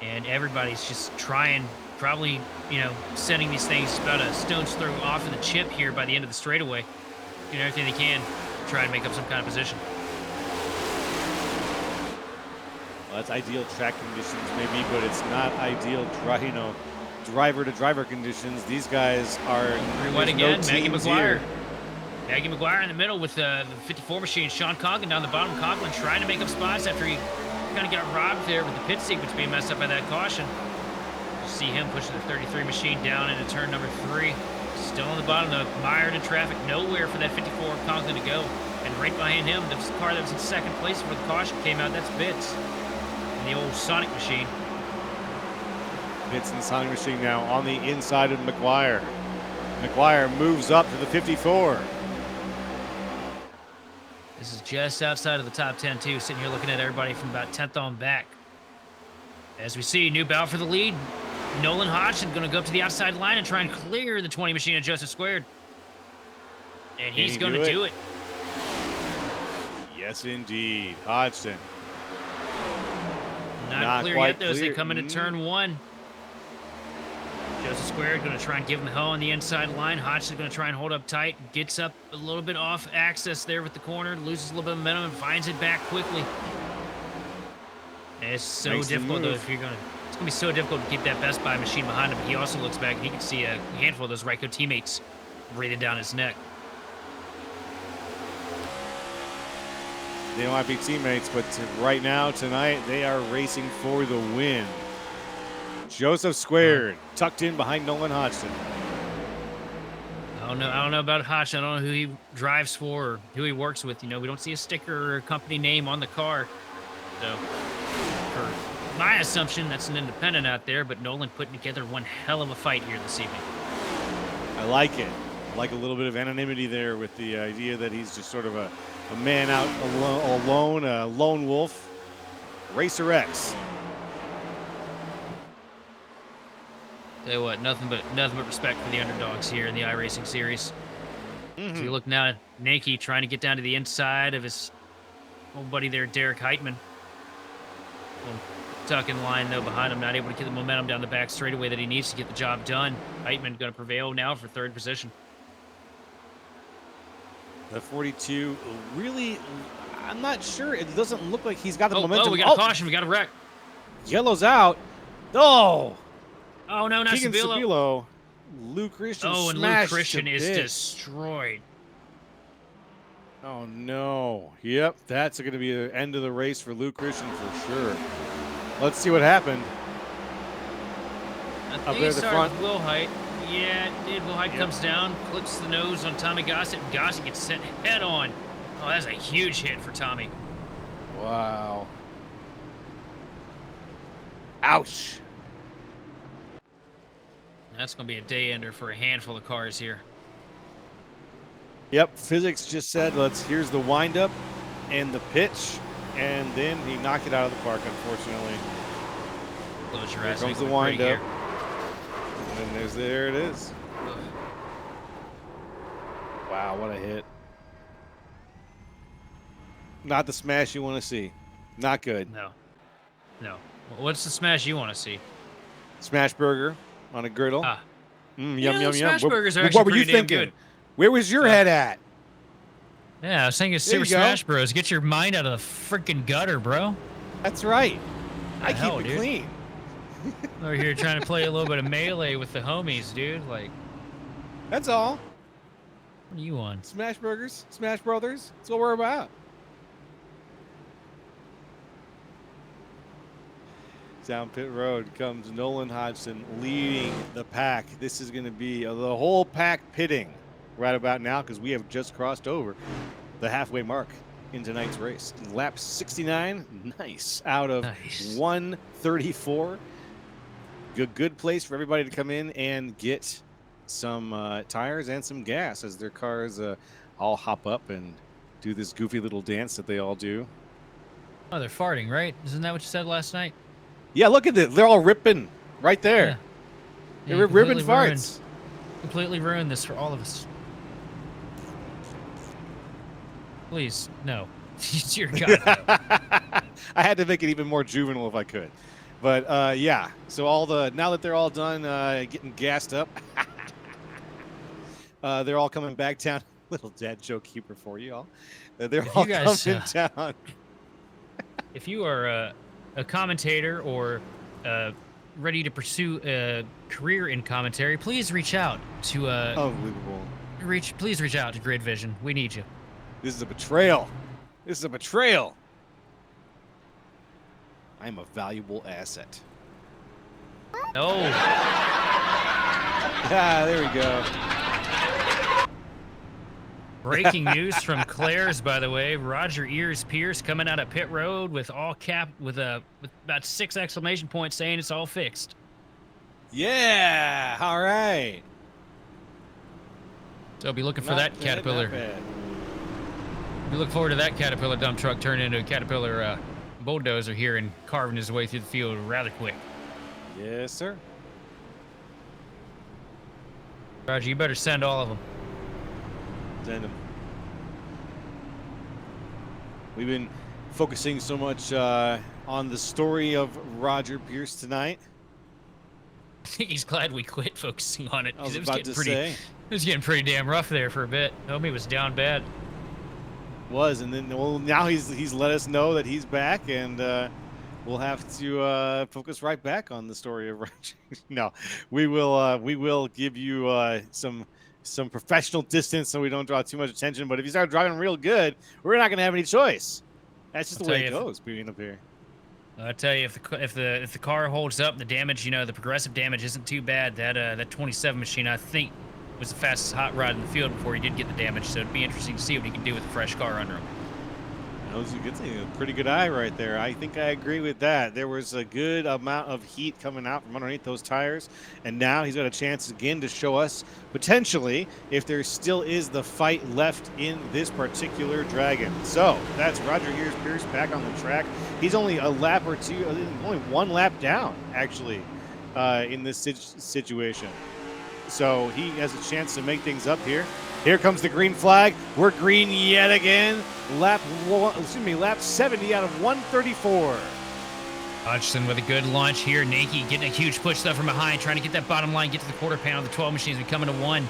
And everybody's just trying, probably, you know, sending these things about a stone's throw off of the chip here by the end of the straightaway. Doing everything they can to try and make up some kind of position. Well, that's ideal track conditions maybe, but it's not ideal, driver-to-driver conditions. These guys are Rewind again, no Maggie teams McGuire. here. Maggie McGuire in the middle with the 54 machine. Sean Conklin down the bottom. Conklin trying to make up spots after he kind of got robbed there with the pit sequence being messed up by that caution. You see him pushing the 33 machine down into turn number 3. Still on the bottom, the mired in traffic. Nowhere for that 54 Conklin to go. And right behind him, the car that was in second place before the caution came out, that's Bitts. And the old Sonic machine. Bitts and Sonic machine now on the inside of McGuire. McGuire moves up to the 54. This is just outside of the top 10, too. Sitting here looking at everybody from about 10th on back. As we see, new battle for the lead. Nolan Hodgson going to go up to the outside line and try and clear the 20 machine of Joseph Squared. And he's going to do it. Yes, indeed. Hodgson. Not clear yet, though, as they come into turn 1. Joseph Squared going to try and give him hell on the inside line. Hodgson going to try and hold up tight. Gets up a little bit off access there with the corner. Loses a little bit of momentum and finds it back quickly. And it's so difficult, though, if you're going to... It's going to be so difficult to keep that Best Buy machine behind him. But he also looks back and he can see a handful of those Ryko teammates breathing down his neck. They might be teammates, but right now, tonight, they are racing for the win. Joseph Squared tucked in behind Nolan Hodgson. I don't know about Hodgson. I don't know who he drives for or who he works with. You know, we don't see a sticker or a company name on the car. So, for my assumption, that's an independent out there, but Nolan putting together one hell of a fight here this evening. I like it. I like a little bit of anonymity there with the idea that he's just sort of a man out alone, a lone wolf. Racer X. Tell you what, nothing but respect for the underdogs here in the iRacing series. So you look now at Nanke trying to get down to the inside of his old buddy there, Derek Heitman. Tuck in line though behind him, not able to get the momentum down the back straightaway that he needs to get the job done. Heitman going to prevail now for 3rd position. The 42 really, I'm not sure. It doesn't look like he's got the momentum. Oh, we got a caution. We got a wreck. Yellow's out. Oh. Oh, no, not Keegan Sabilo. Luke Christian and Luke Christian is destroyed. Oh, no. Yep, that's going to be the end of the race for Luke Christian for sure. Let's see what happened. I think up there at the front. With Will Height. Yeah, it did. Will Height comes down, clips the nose on Tommy Gossett, and Gossett gets sent head on. Oh, that's a huge hit for Tommy. Wow. Ouch. That's going to be a day ender for a handful of cars here. Yep, physics just said, here's the windup and the pitch, and then he knocked it out of the park, unfortunately. Close your Here eyes. comes the windup. And there it is. Ugh. Wow, what a hit. Not the smash you want to see. Not good. No. What's the smash you want to see? Smash burger on a griddle. Yum, yum. Smash burgers are actually what were you pretty damn thinking? good. Where was your head at? Yeah, I was thinking There Super you go. Smash Bros. Get your mind out of the freaking gutter, bro. That's right. I hell, keep it dude? clean. Over here trying to play a little bit of melee with the homies, dude. Like, That's all. what are you on? Smash burgers, Smash Brothers. That's what we're about. Down pit road comes Nolan Hodgson leading the pack. This is going to be the whole pack pitting right about now because we have just crossed over the halfway mark in tonight's race. Lap 69, nice, out of 134. good place for everybody to come in and get some tires and some gas as their cars all hop up and do this goofy little dance that they all do. Oh, they're farting, right? Isn't that what you said last night? Yeah, look at it. They're all ripping right there. Yeah. They're ripping farts. Completely ruined this for all of us. Please, no. Dear God, no. I had to make it even more juvenile if I could. But yeah, so now that they're all done getting gassed up, they're all coming back down. Little dad joke keeper for you all. They're all coming down. If you are a commentator or ready to pursue a career in commentary, please reach out to Unbelievable. Please reach out to Grid Vision. We need you. This is a betrayal. This is a betrayal. I'm a valuable asset. No. There we go. Breaking news from Claire's, by the way. Roger Pierce coming out of pit road with with about 6 exclamation points saying it's all fixed. Yeah. All right. So be looking for that Caterpillar. We look forward to that Caterpillar dump truck turning into a Caterpillar bulldozer here and carving his way through the field rather quick. Yes, sir. Roger, you better send all of them. Send them. We've been focusing so much on the story of Roger Pierce tonight. I think he's glad we quit focusing on it. I was It was getting pretty damn rough there for a bit. Homie was down bad. And then now he's let us know that he's back, and we'll have to focus right back on the story of Roger. No, we will give you some professional distance so we don't draw too much attention. But if you start driving real good, we're not going to have any choice. That's just the way it goes being up here. I tell you, if the car holds up, the damage, the progressive damage isn't too bad. That 27 machine, I think, was the fastest hot rod in the field before he did get the damage. So it'd be interesting to see what he can do with a fresh car under him. That was a pretty good eye right there. I think I agree with that. There was a good amount of heat coming out from underneath those tires, and now he's got a chance again to show us potentially if there still is the fight left in this particular Dragon. So that's Roger Pierce back on the track. He's only a lap or two, only 1 lap down actually in this situation. So he has a chance to make things up here. Here comes the green flag. We're green yet again. Lap 70 out of 134. Hodgson with a good launch here. Nakey getting a huge push stuff from behind, trying to get that bottom line, get to the quarter panel. The 12 machine's becoming to 1.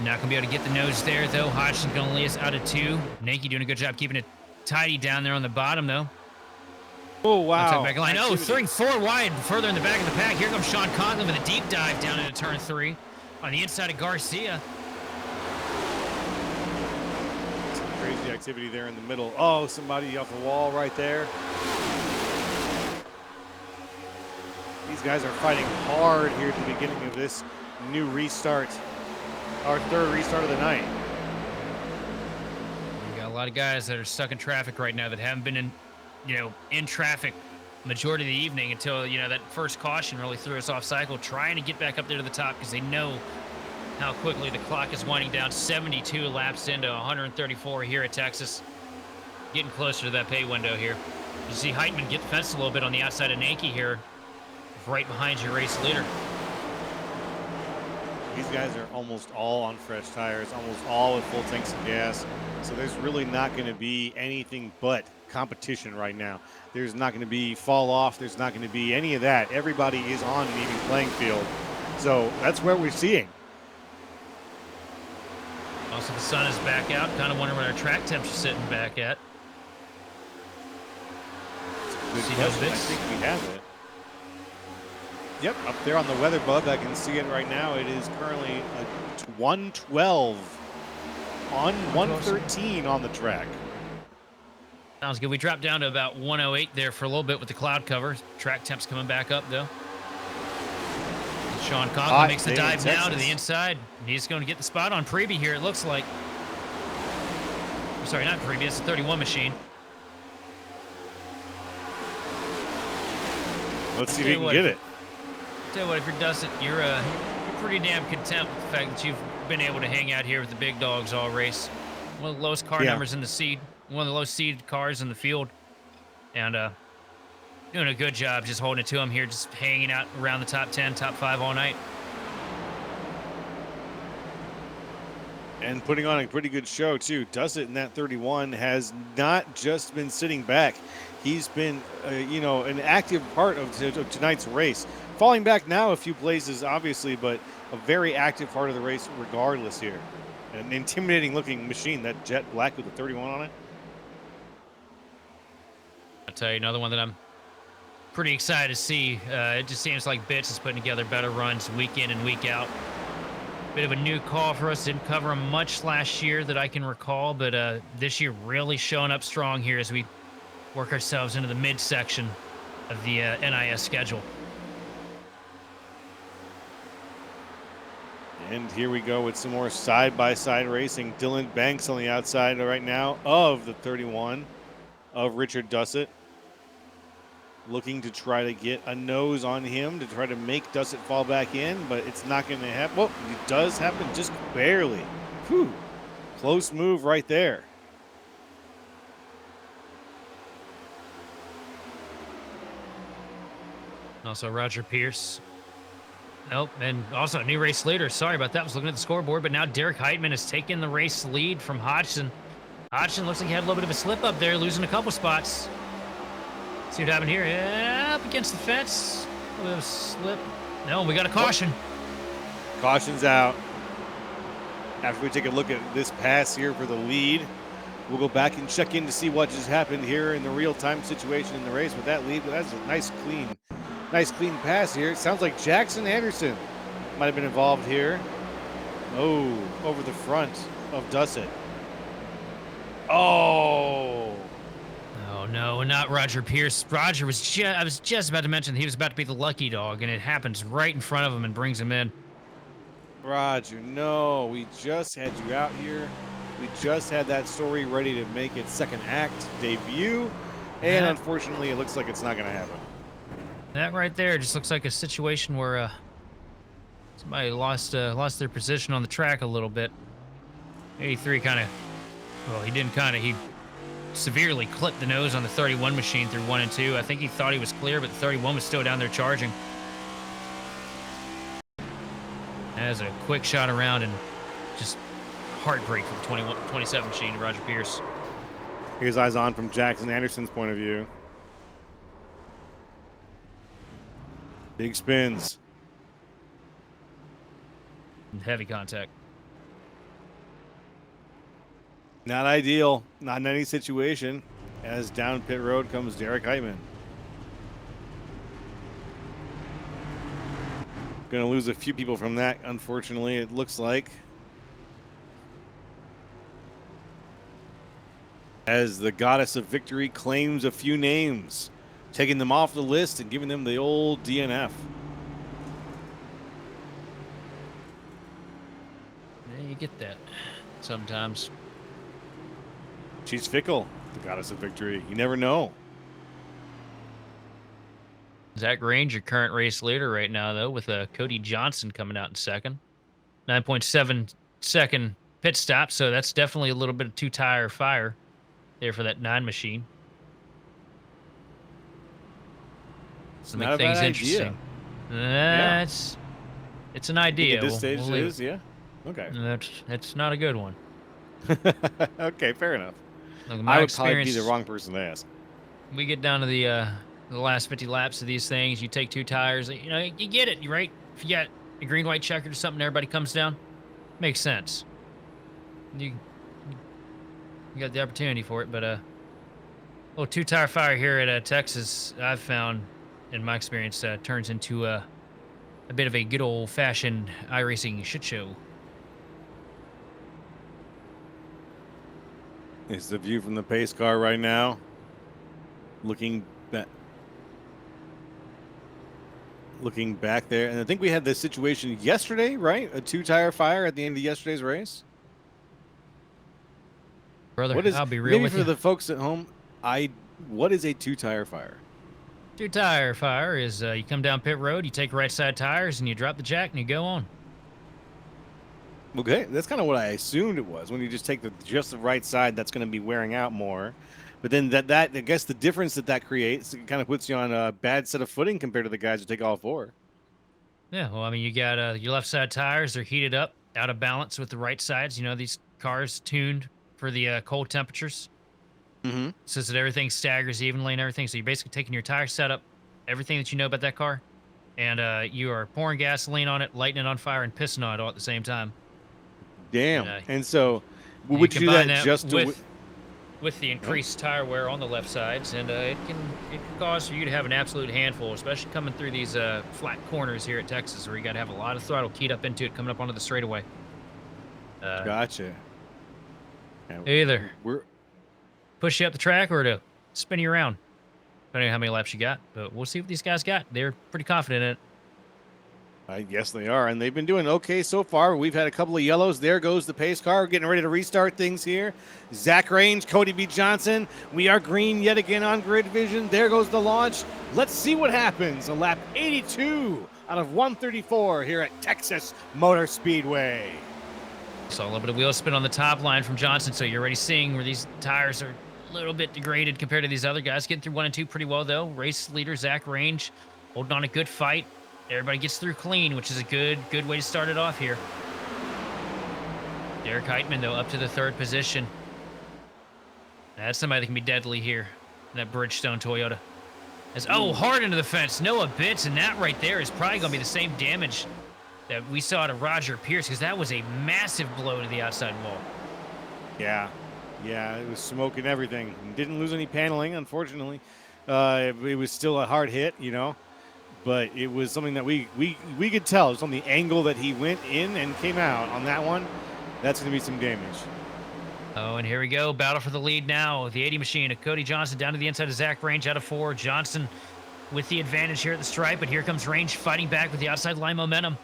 Not gonna be able to get the nose there though. Hodgson gonna lay us out of 2. Nakey doing a good job keeping it tidy down there on the bottom though. Oh wow! Back line. Oh, 4 wide, further in the back of the pack. Here comes Sean Conklin with a deep dive down into turn 3 on the inside of Garcia. Some crazy activity there in the middle. Oh, somebody off the wall right there. These guys are fighting hard here at the beginning of this new restart, our 3rd restart of the night. We got a lot of guys that are stuck in traffic right now that haven't been in traffic majority of the evening until, that first caution really threw us off cycle, trying to get back up there to the top because they know how quickly the clock is winding down. 72 laps into 134 here at Texas. Getting closer to that pay window here. You see Heitman get the fence a little bit on the outside of Nakey here, right behind your race leader. These guys are almost all on fresh tires, almost all with full tanks of gas. So there's really not going to be anything but competition right now. There's not going to be fall off. There's not going to be any of that. Everybody is on an even playing field. So that's what we're seeing. Also, the sun is back out. Kind of wondering what our track temps are sitting back at. Good question. I think we have it. Yep, up there on the weather bug, I can see it right now. It is currently 112 on 113 on the track. Sounds good. We dropped down to about 108 there for a little bit with the cloud cover. Track temps coming back up, though. Sean Conklin makes the dive now to the inside. He's going to get the spot on Preby here, it looks like. I'm sorry, not Preby. It's a 31 machine. Let's see if he can get it. tell you what, if you're Dustin, you're pretty damn content with the fact that you've been able to hang out here with the big dogs all race. One of the lowest car numbers in the seed, one of the lowest seed cars in the field, and doing a good job just holding it to them here, just hanging out around the top 10, top 5 all night. And putting on a pretty good show, too. Dustin in that 31 has not just been sitting back. He's been, you know, an active part of tonight's race. Falling back now a few places, obviously, but a very active part of the race regardless here. An intimidating-looking machine, that jet black with the 31 on it. I'll tell you another one that I'm pretty excited to see. It just seems like Bits is putting together better runs week in and week out. Bit of a new call for us. Didn't cover him much last year that I can recall, but this year really showing up strong here as we work ourselves into the midsection of the NiS schedule. And here we go with some more side-by-side racing. Dylan Banks on the outside right now of the 31 of Richard Dusset. Looking to try to get a nose on him to try to make Dusset fall back in, but it's not going to happen. Well, it does happen just barely. Whew. Close move right there. Also Roger Pierce. Nope, and also a new race leader. Sorry about that. I was looking at the scoreboard, but now Derek Heitman has taken the race lead from Hodgson. Hodgson looks like he had a little bit of a slip up there, losing a couple spots. See what happened here. Yeah, up against the fence. A little bit of a slip. No, we got a caution. Caution's out. After we take a look at this pass here for the lead, we'll go back and check in to see what just happened here in the real-time situation in the race with that lead. But that's a nice clean pass here. It sounds like Jackson Anderson might have been involved here. Oh, over the front of Dusset. Oh. Oh, no, not Roger Pierce. Roger was I was just about to mention he was about to be the lucky dog, and it happens right in front of him and brings him in. Roger, no, we just had you out here. We just had that story ready to make its second act debut, and unfortunately, it looks like it's not going to happen. That right there just looks like a situation where somebody lost their position on the track a little bit. 83 kind of, well, he didn't kind of, he severely clipped the nose on the 31 machine through 1 and 2. I think he thought he was clear, but the 31 was still down there charging. As a quick shot around and just heartbreak for the 27 machine, Roger Pierce. Here's eyes on from Jackson Anderson's point of view. Big spins. Heavy contact. Not ideal, not in any situation, as down pit road comes Derek Heitman. Going to lose a few people from that, unfortunately, it looks like. As the goddess of victory claims a few names, taking them off the list and giving them the old DNF. Yeah, you get that sometimes. She's fickle, the goddess of victory. You never know. Zach Range, your current race leader right now, though, with Cody Johnson coming out in second. 9.7 second pit stop, so that's definitely a little bit of two-tire fire there for that 9 machine. It's not a bad idea. It's an idea. At this stage, it is, yeah? Okay. That's not a good one. Okay, fair enough. Look, I would probably be the wrong person to ask. We get down to the last 50 laps of these things. You take 2 tires. You know, you get it, right? If you got a green, white checkered or something, everybody comes down. Makes sense. You got the opportunity for it, but little 2-tire fire here at Texas, I've found, in my experience, turns into a bit of a good old-fashioned iRacing shit show. It's the view from the pace car right now. Looking back there. And I think we had this situation yesterday, right? A 2-tire fire at the end of yesterday's race. Brother, I'll be real with you. Maybe for the folks at home, what is a 2-tire fire? Two-tire fire is you come down pit road, you take right side tires, and you drop the jack, and you go on. Okay, that's kind of what I assumed it was. When you just take just the right side, that's going to be wearing out more. But then that I guess the difference that creates, it kind of puts you on a bad set of footing compared to the guys who take all four. Yeah, well, I mean, you got your left side tires, they're heated up, out of balance with the right sides. You know, these cars tuned for the cold temperatures, Mm-hmm. so that everything staggers evenly and everything. So you're basically taking your tire setup, everything that you know about that car, and you are pouring gasoline on it, lighting it on fire, and pissing on it all at the same time. Damn. And, And so, you would you do combine that just to? with the increased tire wear on the left sides, and it can cause for you to have an absolute handful, especially coming through these flat corners here at Texas, where you got to have a lot of throttle keyed up into it coming up onto the straightaway. Gotcha. Either We're push you up the track or to spin you around, depending on how many laps you got. But we'll see what these guys got. They're pretty confident in it. I guess they are, and they've been doing okay so far. We've had a couple of yellows. There goes the pace car. We're getting ready to restart things here. Zach Range, Cody B. Johnson. We are green yet again on grid vision. There goes the launch. Let's see what happens. A lap 82 out of 134 here at Texas Motor Speedway. Saw a little bit of wheel spin on the top line from Johnson, so you're already seeing where these tires are a little bit degraded compared to these other guys. Getting through 1 and 2 pretty well, though. Race leader Zach Range holding on a good fight. Everybody gets through clean, which is a good way to start it off here. Derek Heitman, though, up to the 3rd position. That's somebody that can be deadly here in that Bridgestone Toyota. Hard into the fence. Noah Bitts, and that right there is probably going to be the same damage that we saw to Roger Pierce, because that was a massive blow to the outside wall. Yeah, it was smoking everything. Didn't lose any paneling, unfortunately. It was still a hard hit, you know. But it was something that we could tell just on the angle that he went in and came out on that one. That's going to be some damage. Oh, and here we go. Battle for the lead now. The 80 machine of Cody Johnson down to the inside of Zach Range out of 4. Johnson with the advantage here at the stripe, but here comes Range fighting back with the outside line momentum.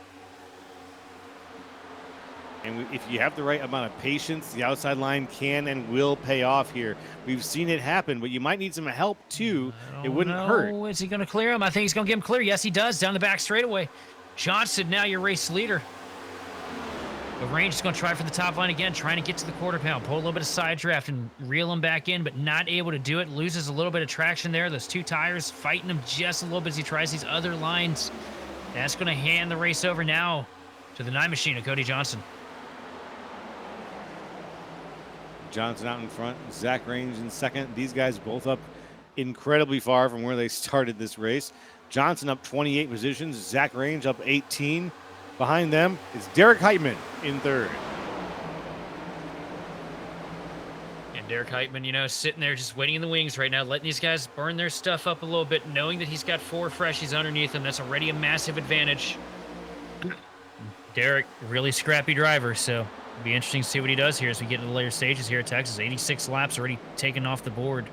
And if you have the right amount of patience, the outside line can and will pay off here. We've seen it happen, but you might need some help too. It wouldn't hurt. Is he going to clear him? I think he's going to get him clear. Yes, he does. Down the back straightaway. Johnson, now your race leader. But Range is going to try for the top line again, trying to get to the quarter pound. Pull a little bit of side draft and reel him back in, but not able to do it. Loses a little bit of traction there. Those 2 tires fighting him just a little bit as he tries these other lines. That's going to hand the race over now to the 9 machine of Cody Johnson. Johnson out in front, Zach Range in second. These guys both up incredibly far from where they started this race. Johnson up 28 positions, Zach Range up 18. Behind them is Derek Heitman in 3rd. And Derek Heitman, you know, sitting there just waiting in the wings right now, letting these guys burn their stuff up a little bit, knowing that he's got 4 freshies underneath him. That's already a massive advantage. Derek, really scrappy driver, so it'll be interesting to see what he does here as we get into the later stages here at Texas. 86 laps already taken off the board.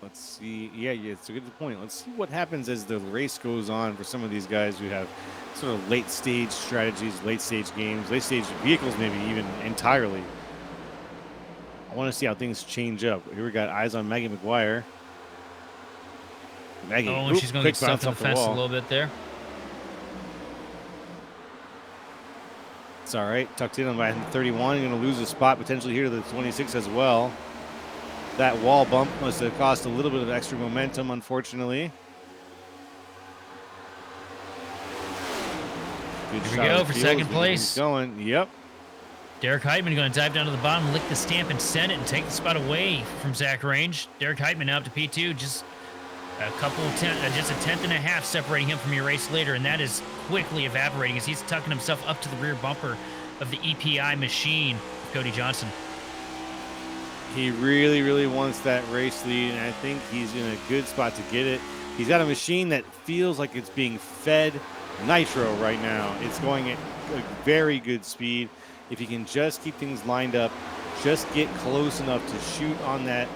Let's see. Yeah, it's a good point. Let's see what happens as the race goes on for some of these guys who have sort of late stage strategies, late stage games, late stage vehicles, maybe even entirely. I want to see how things change up. Here we got eyes on Maggie McGuire. Maggie, and she's going to get stuck in the fence a little bit there. It's all right. Tucked in on by 31. Going to lose a spot potentially here to the 26 as well. That wall bump must have cost a little bit of extra momentum, unfortunately. Good Here we go for second place. Going. Yep. Derek Heitman going to dive down to the bottom, lick the stamp, and send it, and take the spot away from Zach Range. Derek Heitman now up to P2, just just a tenth and a half separating him from your race leader, and that is quickly evaporating as he's tucking himself up to the rear bumper of the EPI machine, Cody Johnson. He really, really wants that race lead, and I think he's in a good spot to get it. He's got a machine that feels like it's being fed nitro right now. It's going at a very good speed. If he can just keep things lined up, just get close enough to shoot on that,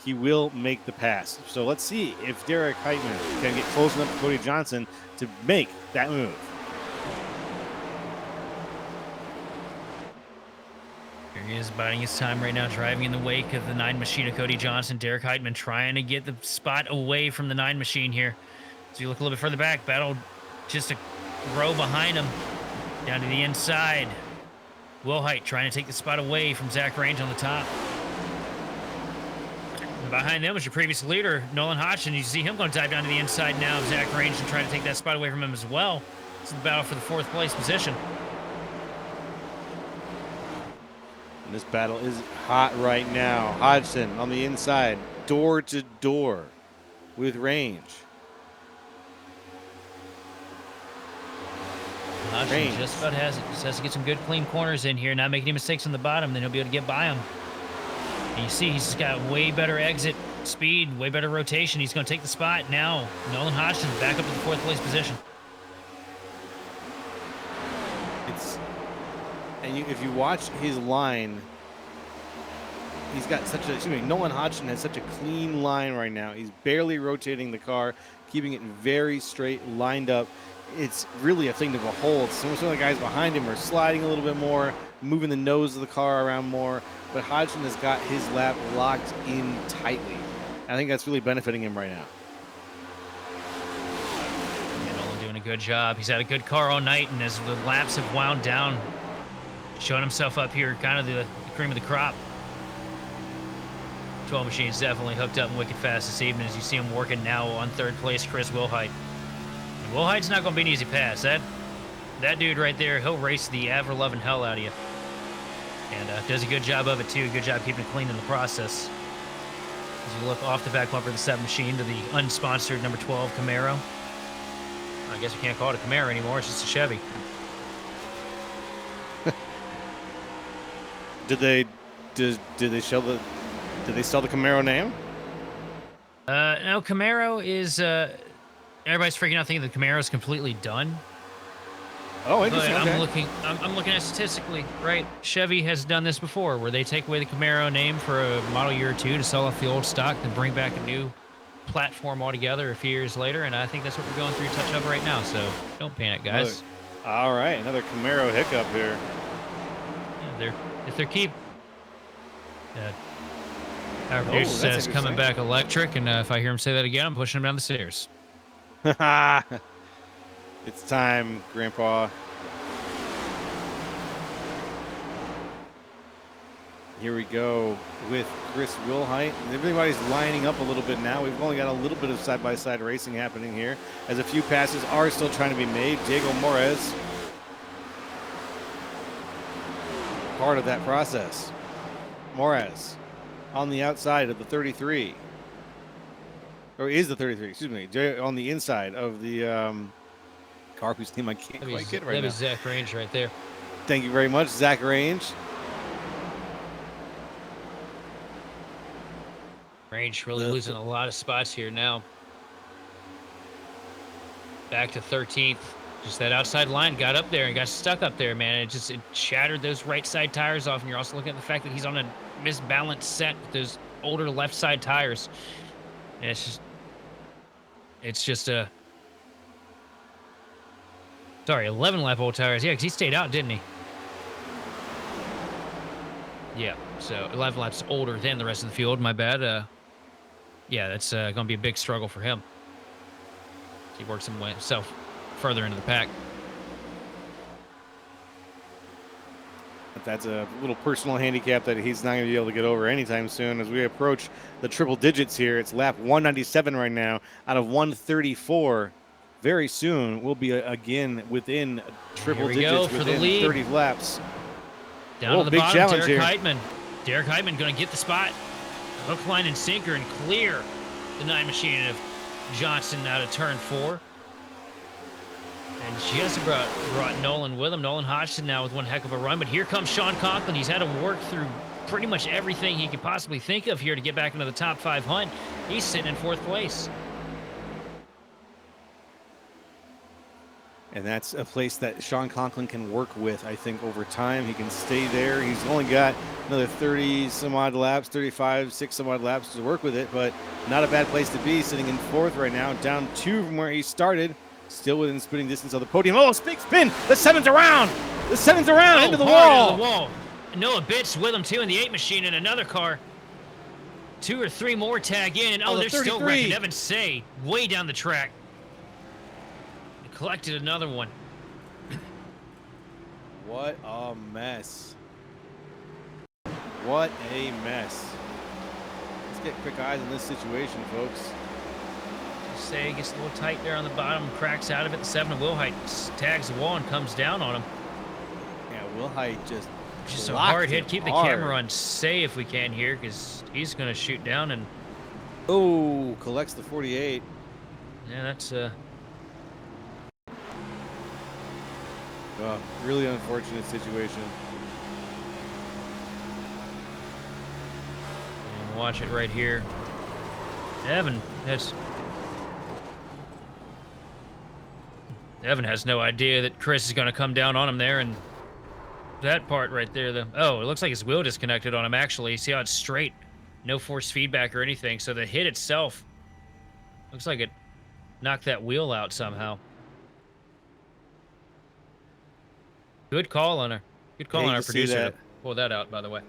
he will make the pass. So let's see if Derek Heitman can get close enough to Cody Johnson to make that move. There he is, biding his time right now, driving in the wake of the 9 machine of Cody Johnson. Derek Heitman trying to get the spot away from the 9 machine here. So you look a little bit further back, Battle just a row behind him, down to the inside. Will Height trying to take the spot away from Zach Range on the top. And behind them was your previous leader, Nolan Hodgson. You see him going to dive down to the inside now of Zach Range and try to take that spot away from him as well. It's the battle for the 4th place position. And this battle is hot right now. Hodgson on the inside, door to door with Range. Hodgson just about has it. Just has to get some good, clean corners in here, not make any mistakes on the bottom, then he'll be able to get by him. And you see he's got way better exit speed, way better rotation. He's going to take the spot now. Nolan Hodgson back up to the 4th place position. If you watch his line, he's got such a, Nolan Hodgson has such a clean line right now. He's barely rotating the car, keeping it very straight, lined up. It's really a thing to behold. Some of the guys behind him are sliding a little bit more, moving the nose of the car around more, but Hodgson has got his lap locked in tightly. I think that's really benefiting him right now. And Nolan doing a good job. He's had a good car all night, and as the laps have wound down, showing himself up here, kind of the cream of the crop. 12 Machine's definitely hooked up and wicked fast this evening as you see him working now on 3rd place, Chris Wilhite. And Wilhite's not going to be an easy pass. That dude right there, he'll race the ever-loving hell out of you. And does a good job of it, too. Good job keeping it clean in the process. As you look off the back bumper of the 7 Machine to the unsponsored number 12 Camaro. I guess we can't call it a Camaro anymore. It's just a Chevy. Did they sell the Camaro name? No, Camaro is everybody's freaking out thinking the Camaro is completely done. Oh, interesting. Okay. I'm looking at statistically, right? Chevy has done this before where they take away the Camaro name for a model year or 2 to sell off the old stock and bring back a new platform altogether a few years later, and I think that's what we're going through touch of right now, so don't panic, guys. All right, another Camaro hiccup here. Yeah, if they're Our producer says coming back electric, and if I hear him say that again, I'm pushing him down the stairs. It's time, Grandpa. Here we go with Chris Wilhite. Everybody's lining up a little bit now. We've only got a little bit of side-by-side racing happening here, as a few passes are still trying to be made. Diego Morez, part of that process. Morez on the outside of the 33. Or is the 33, excuse me, on the inside of the car whose name I can't quite get right now. That was Zach Range right there. Thank you very much, Zach Range. Range really losing a lot of spots here now. Back to 13th. Just that outside line got up there and got stuck up there, man. It shattered those right side tires off, and you're also looking at the fact that he's on a misbalanced set with those older left side tires. And it's just a 11 lap old tires. Yeah, because he stayed out, didn't he? Yeah, so 11 laps older than the rest of the field. My bad. Yeah, that's going to be a big struggle for him. He works himself further into the pack. That's a little personal handicap that he's not going to be able to get over anytime soon. As we approach the triple digits here, it's lap 197 right now out of 134. Very soon, we'll be again within triple digits within 30 laps. Down to the bottom, challenge Derek here. Heitman. Derek Heitman going to get the spot. Hook, line, and sinker and clear the 9 Machine of Johnson out of turn 4. And just brought Nolan with him. Nolan Hodgson now with one heck of a run. But here comes Sean Conklin. He's had to work through pretty much everything he could possibly think of here to get back into the top 5 hunt. He's sitting in 4th place. And that's a place that Sean Conklin can work with, I think, over time. He can stay there. He's only got another 30 some odd laps, 35, 6 some odd laps to work with it, but not a bad place to be, sitting in 4th right now, down 2 from where he started, still within spitting distance of the podium. Oh, big spin! The 7's around! The 7's around into the wall! Into the wall. Noah Bitts with him too in the 8 machine and another car. 2 or 3 more tag in, and Oh, the they're still 33. wrecking. Evan Say way down the track. They collected another one. What a mess. What a mess. Let's get quick eyes on this situation, folks. Say gets a little tight there on the bottom, cracks out of it. The 7 of Wilhite tags the wall and comes down on him. Yeah, Wilhite just a locked hard hit. it Keep the hard. camera on Say if we can here, because he's going to shoot down and. Oh, collects the 48. Yeah, that's really unfortunate situation. And watch it right here. Evan has no idea that Chris is going to come down on him there, and that part right there, it looks like his wheel disconnected on him, actually. See how it's straight? No force feedback or anything, so the hit itself looks like it knocked that wheel out somehow. Good call on her. Good call on our producer to pull that out, by the way.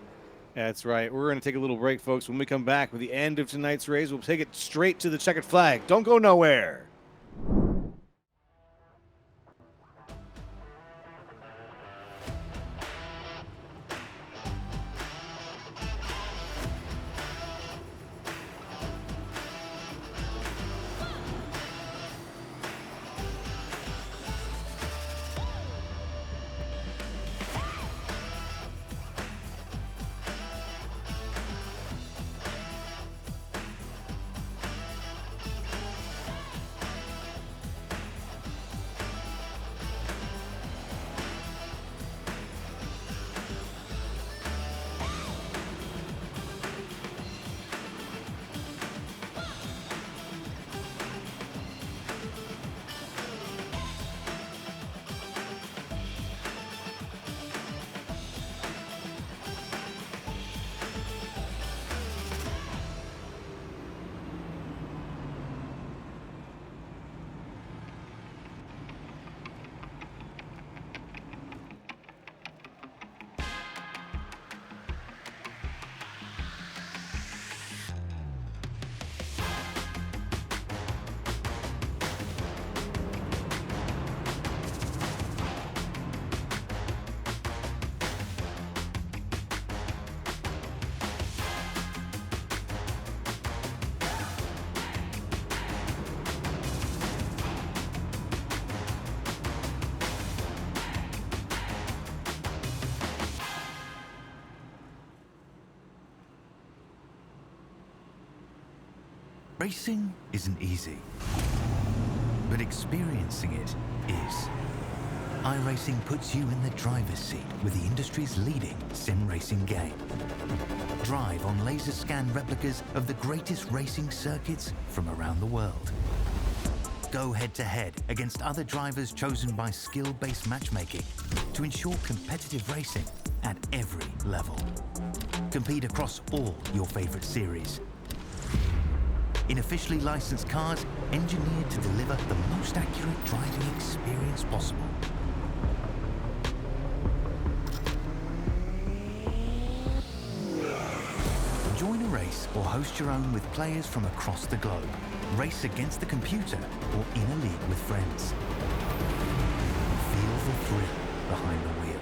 That's right. We're going to take a little break, folks. When we come back with the end of tonight's race, we'll take it straight to the checkered flag. Don't go nowhere. Racing isn't easy, but experiencing it is. iRacing puts you in the driver's seat with the industry's leading sim racing game. Drive on laser scan replicas of the greatest racing circuits from around the world. Go head-to-head against other drivers chosen by skill-based matchmaking to ensure competitive racing at every level. Compete across all your favorite series. In officially licensed cars, engineered to deliver the most accurate driving experience possible. Join a race or host your own with players from across the globe. Race against the computer or in a league with friends. Feel the thrill behind the wheel.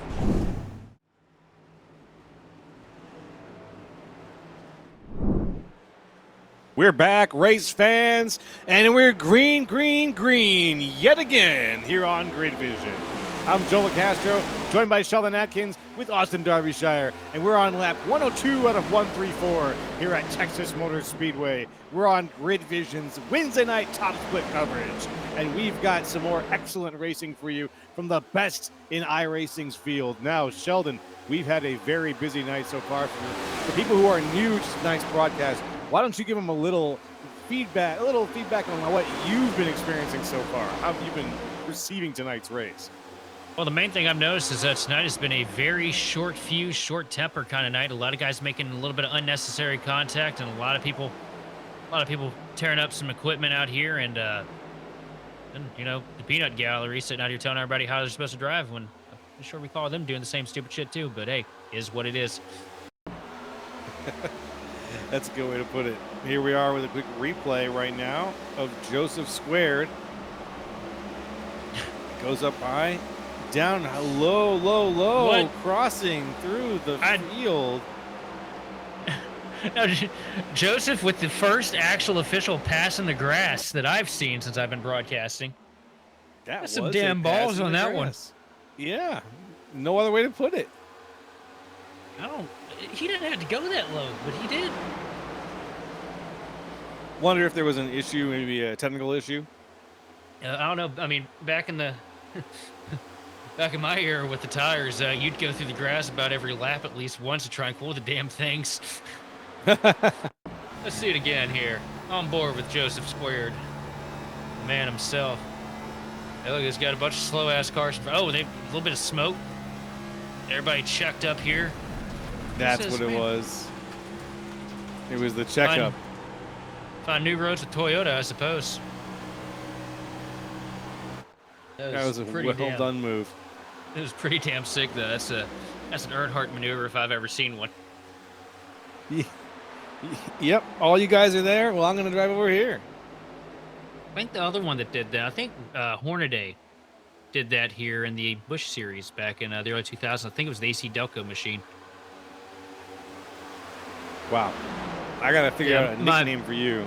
We're back, race fans, and we're green yet again here on Grid Vision. I'm Joel Castro, joined by Sheldon Atkins with Austin Derbyshire, and we're on lap 102 out of 134 here at Texas Motor Speedway. We're on Grid Vision's Wednesday night top split coverage, and we've got some more excellent racing for you from the best in iRacing's field. Now, Sheldon, we've had a very busy night so far. For people who are new to tonight's broadcast, why don't you give them a little feedback on what you've been experiencing so far? How have you been receiving tonight's race? Well, the main thing I've noticed is that tonight has been a very short fuse, short temper kind of night. A lot of guys making a little bit of unnecessary contact, and a lot of people tearing up some equipment out here, and you know, the peanut gallery sitting out here telling everybody how they're supposed to drive when sure recall them doing the same stupid shit too, but hey, is what it is. That's a good way to put it. Here we are with a quick replay right now of Joseph Squared. Goes up high, down low, low, low, What? crossing through the field. No, Joseph with the first actual official pass in the grass that I've seen since I've been broadcasting. That's some damn balls on that one. Yeah, no other way to put it. He didn't have to go that low, but he did. Wonder if there was an issue, maybe a technical issue. I don't know. I mean, back in my era with the tires, you'd go through the grass about every lap at least once to try and cool the damn things. Let's see it again here. On board with Joseph Squared, the man himself. Hey, look, he's got a bunch of slow-ass cars. Oh, a little bit of smoke. Everybody checked up here. That's what it was. It was the checkup. Find new roads with Toyota, I suppose. That was a well-done move. It was pretty damn sick, though. That's an Earnhardt maneuver if I've ever seen one. Yep, all you guys are there. Well, I'm going to drive over here. I think the other one that did that, I think Hornaday did that here in the Busch Series back in the early 2000s. I think it was the AC Delco machine. Wow. I got to figure out a nickname for you.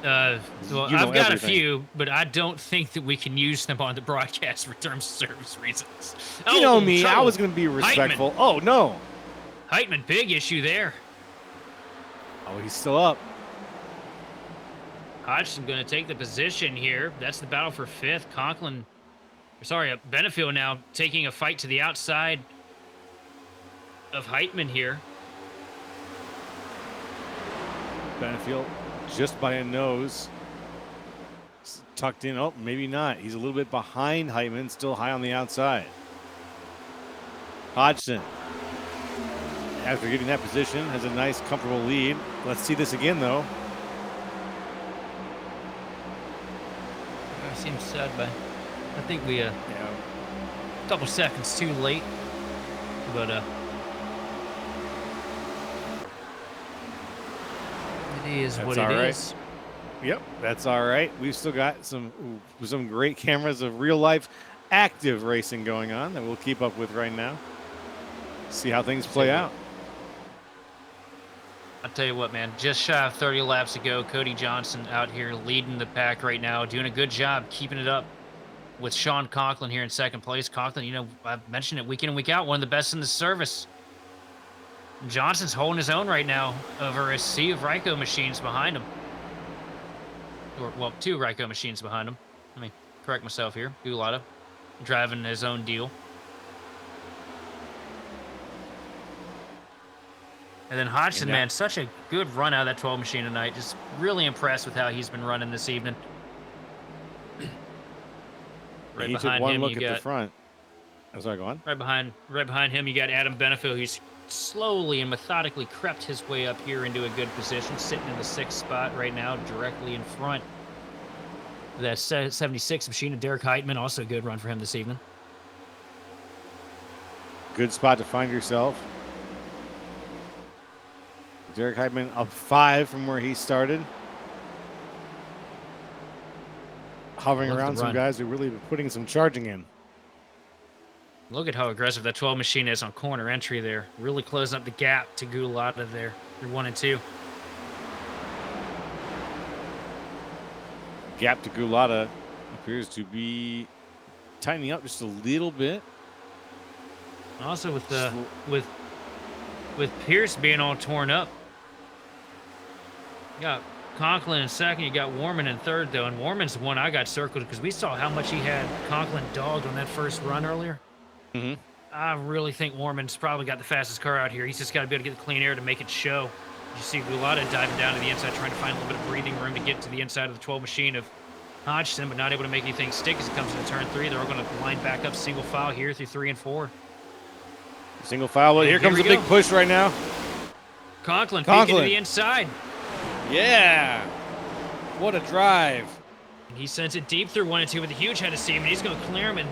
Well, I've got a few, but I don't think that we can use them on the broadcast for terms of service reasons. You know me. I was going to be respectful. Heitman. Oh, no. Heitman, big issue there. Oh, he's still up. Hodgson going to take the position here. That's the battle for fifth. Benefield now taking a fight to the outside of Heitman here. Benefield just by a nose. Tucked in. Oh, maybe not. He's a little bit behind Heitman, still high on the outside. Hodgson, after getting that position, has a nice, comfortable lead. Let's see this again, though. Seems sad, but I think we a couple seconds too late, but it is what it is. Yep, that's all right. We've still got some great cameras of real life active racing going on that we'll keep up with right now. See how things play out. I'll tell you what, man, just shy of 30 laps ago, Cody Johnson out here leading the pack right now, doing a good job keeping it up with Sean Conklin here in second place. Conklin, you know, I've mentioned it week in and week out, one of the best in the service. Johnson's holding his own right now over a sea of Ryko machines behind him. Well, two Ryko machines behind him. Let me correct myself here. Gulata driving his own deal. And then Hodgson, man, such a good run out of that 12 machine tonight. Just really impressed with how he's been running this evening. Right behind him, you got the front. I'm sorry, go on. Right behind him, you got Adam Benefield, who's slowly and methodically crept his way up here into a good position, sitting in the 6th spot right now, directly in front of that 76 machine of Derek Heitman. Also a good run for him this evening. Good spot to find yourself. Derek Heitman up 5 from where he started. Hovering around some guys who really been putting some charging in. Look at how aggressive that 12 machine is on corner entry there. Really closing up the gap to Gulata there. They're 1 and 2. Gap to Gulata appears to be tightening up just a little bit. Also with Pierce being all torn up. You got Conklin in second. You got Warman in third, though. And Warman's the one I got circled because we saw how much he had Conklin dogged on that first run earlier. Mm-hmm. I really think Warman's probably got the fastest car out here. He's just got to be able to get the clean air to make it show. You see Gulata diving down to the inside, trying to find a little bit of breathing room to get to the inside of the 12 machine of Hodgson, but not able to make anything stick as it comes into turn 3. They're all going to line back up single file here through 3 and 4. Single file. Well, here comes a big push right now. Conklin peeking to the inside. Yeah. What a drive. And he sends it deep through 1 and 2 with a huge head of steam, and he's going to clear him. And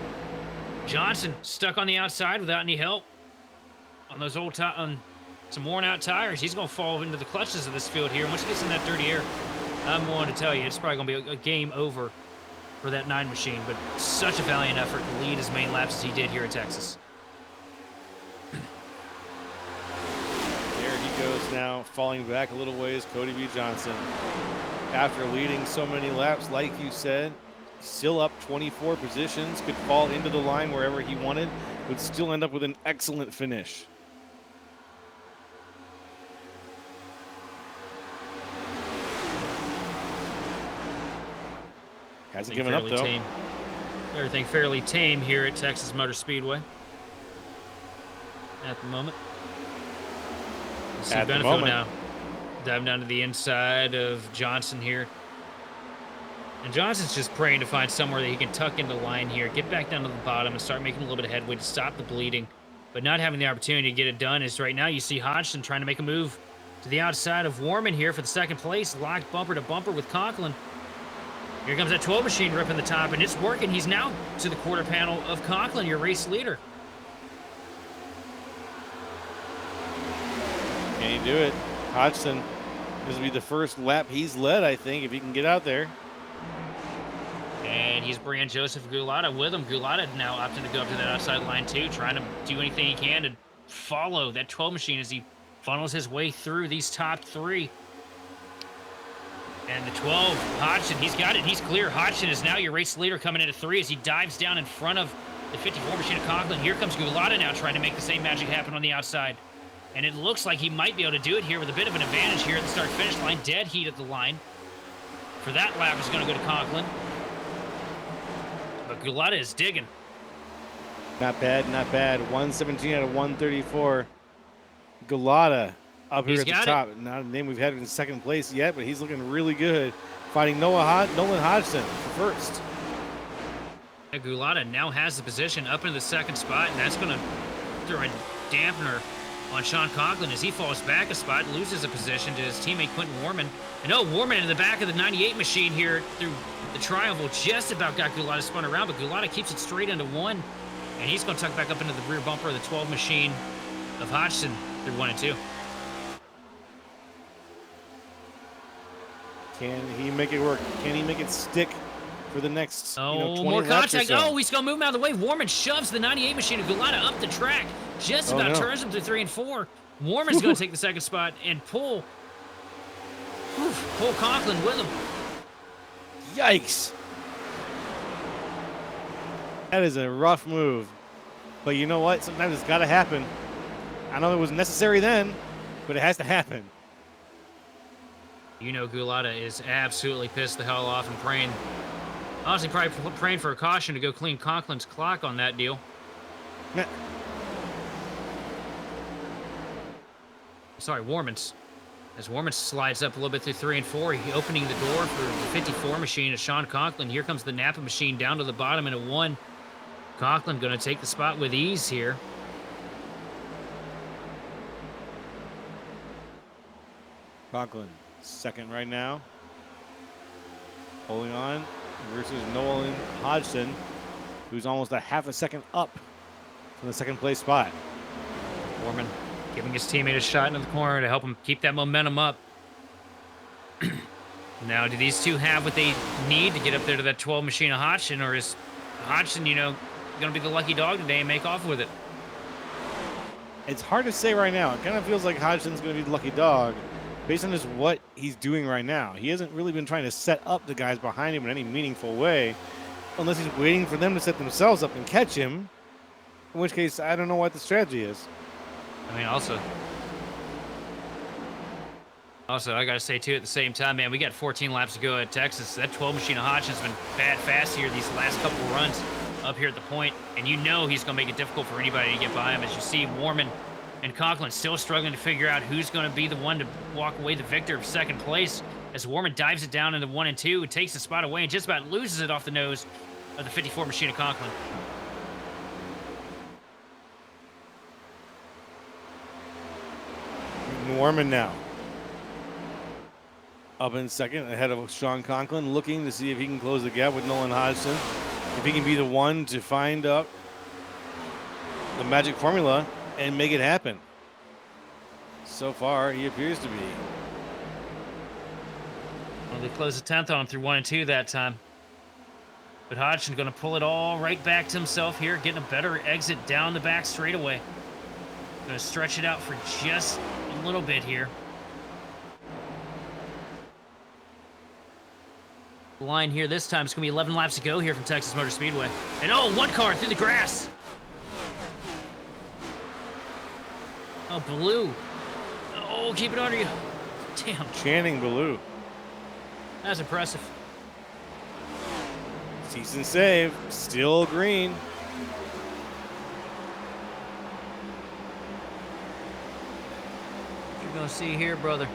Johnson stuck on the outside without any help on those on some worn out tires. He's going to fall into the clutches of this field here. Once he gets in that dirty air, I'm willing to tell you, it's probably going to be a game over for that 9 machine, but such a valiant effort to lead as many laps as he did here in Texas. There he goes now, falling back a little ways, Cody B. Johnson. After leading so many laps, like you said, still up 24 positions, could fall into the line wherever he wanted, would still end up with an excellent finish. Hasn't given up, though. Tame. Everything fairly tame here at Texas Motor Speedway at the moment. Let's see Benefield now. Diving down to the inside of Johnson here. And Johnson's just praying to find somewhere that he can tuck into line here, get back down to the bottom and start making a little bit of headway to stop the bleeding, but not having the opportunity to get it done. Is right now you see Hodgson trying to make a move to the outside of Warman here for the second place, locked bumper to bumper with Conklin. Here comes that 12 machine ripping the top, and it's working. He's now to the quarter panel of Conklin, your race leader. Can he do it? Hodgson, this will be the first lap he's led, I think, if he can get out there. And he's bringing Joseph Gulata with him. Gulata now opting to go up to that outside line too, trying to do anything he can to follow that 12 machine as he funnels his way through these top 3. And the 12, Hodgson, he's got it. He's clear. Hodgson is now your race leader coming into 3 as he dives down in front of the 54 machine of Conklin. Here comes Gulata now trying to make the same magic happen on the outside. And it looks like he might be able to do it here with a bit of an advantage here at the start-finish line. Dead heat at the line. For that lap is going to go to Conklin. But Gulata is digging. Not bad, not bad. 117 out of 134. Gulata up here at the top. Not a name we've had in second place yet, but he's looking really good. Fighting Nolan Hodgson for first. Gulata now has the position up into the second spot, and that's going to throw a dampener on Sean Conklin as he falls back a spot, loses a position to his teammate Quentin Warman. And Warman in the back of the 98 machine here through the tri-oval just about got Gulata spun around, but Gulata keeps it straight into 1, and he's going to tuck back up into the rear bumper of the 12 machine of Hodgson through 1 and 2. Can he make it work? Can he make it stick for the next 20 more laps contact. or so? He's going to move him out of the way. Warman shoves the 98 machine of Gulata up the track. Just about turns him through 3 and 4. Warman's going to take the second spot and pull Conklin with him. Yikes. That is a rough move. But you know what? Sometimes it's got to happen. I know it was necessary then, but it has to happen. Gulata is absolutely pissed the hell off and praying. Honestly, probably praying for a caution to go clean Conklin's clock on that deal. Yeah. Sorry, Warman's. As Warman slides up a little bit through 3 and 4, he opening the door for the 54 machine of Sean Conklin. Here comes the Napa machine down to the bottom in a 1. Conklin going to take the spot with ease here. Conklin, second right now. Holding on versus Nolan Hodgson, who's almost a half a second up from the second place spot. Warman giving his teammate a shot into the corner to help him keep that momentum up. Now, do these two have what they need to get up there to that 12 machine of Hodgson, or is Hodgson, going to be the lucky dog today and make off with it? It's hard to say right now. It kind of feels like Hodgson's going to be the lucky dog based on just what he's doing right now. He hasn't really been trying to set up the guys behind him in any meaningful way, unless he's waiting for them to set themselves up and catch him, in which case I don't know what the strategy is. I mean, also, I got to say, too, at the same time, man, we got 14 laps to go at Texas. That 12 machine of Hodgson's been bad fast here these last couple of runs up here at the point, and he's going to make it difficult for anybody to get by him. As you see, Warman and Conklin still struggling to figure out who's going to be the one to walk away the victor of second place, as Warman dives it down into 1 and 2 and takes the spot away and just about loses it off the nose of the 54 machine of Conklin. Warman now up in second ahead of Sean Conklin, looking to see if he can close the gap with Nolan Hodgson, if he can be the one to find up the magic formula and make it happen. So far, he appears to be. Well, they closed the 10th on him through 1 and 2 that time. But Hodgson's going to pull it all right back to himself here, getting a better exit down the back straightaway. Going to stretch it out for just a little bit here. The line here this time is going to be 11 laps to go here from Texas Motor Speedway. And oh, one car through the grass. Oh, Blue. Oh, keep it under you. Damn. Channing Ballou. That's impressive. Season save. Still green. What you're going to see here, brother.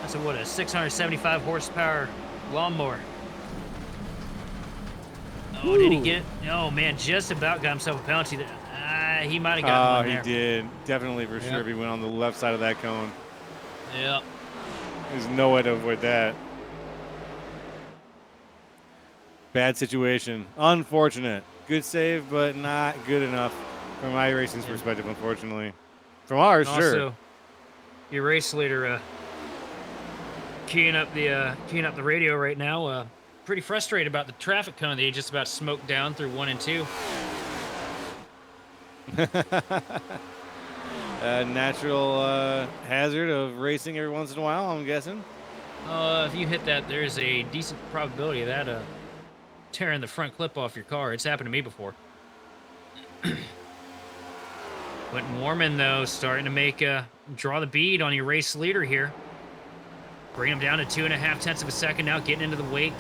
That's a 675 horsepower lawnmower. Oh, did he get? Oh, man, just about got himself a penalty there. He might have gotten one there. He did. Definitely for sure if he went on the left side of that cone. Yep. There's no way to avoid that. Bad situation. Unfortunate. Good save, but not good enough from iRacing's perspective, unfortunately. From ours, Also, sure. Your race leader keying up the radio right now. Pretty frustrated about the traffic cone that he just about smoked down through 1 and 2. A natural hazard of racing every once in a while, I'm guessing. If you hit that, there's a decent probability of that tearing the front clip off your car. It's happened to me before. Quentin Warman, though, starting to make draw the bead on your race leader here. Bring him down to 2.5 tenths of a second now, getting into the wake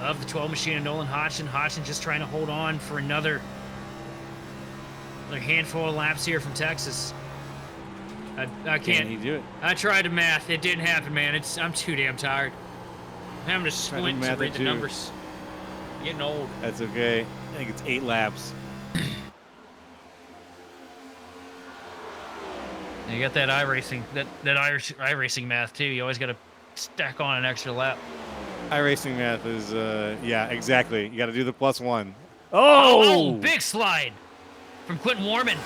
of the 12 machine of Nolan Hodgson. Hodgson just trying to hold on for another handful of laps here from Texas. I can't. Can he do it? I tried to math. It didn't happen, man. I'm too damn tired. I'm having to squint to read the numbers. Getting old. That's okay. I think it's 8 laps. You got that iRacing, that Irish iRacing math too. You always got to stack on an extra lap. iRacing math is, yeah, exactly. You got to do the +1. Oh, big slide from Quentin Warman.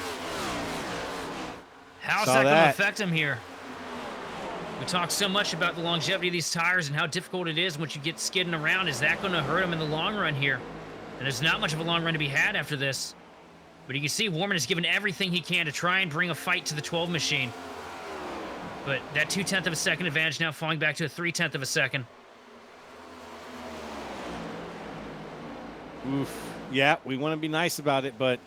How's that going to affect him here? We talk so much about the longevity of these tires and how difficult it is once you get skidding around. Is that going to hurt him in the long run here? And there's not much of a long run to be had after this. But you can see Warman has given everything he can to try and bring a fight to the 12 machine. But that 2/10 of a second advantage now falling back to a 3/10 of a second. Oof. Yeah, we want to be nice about it, but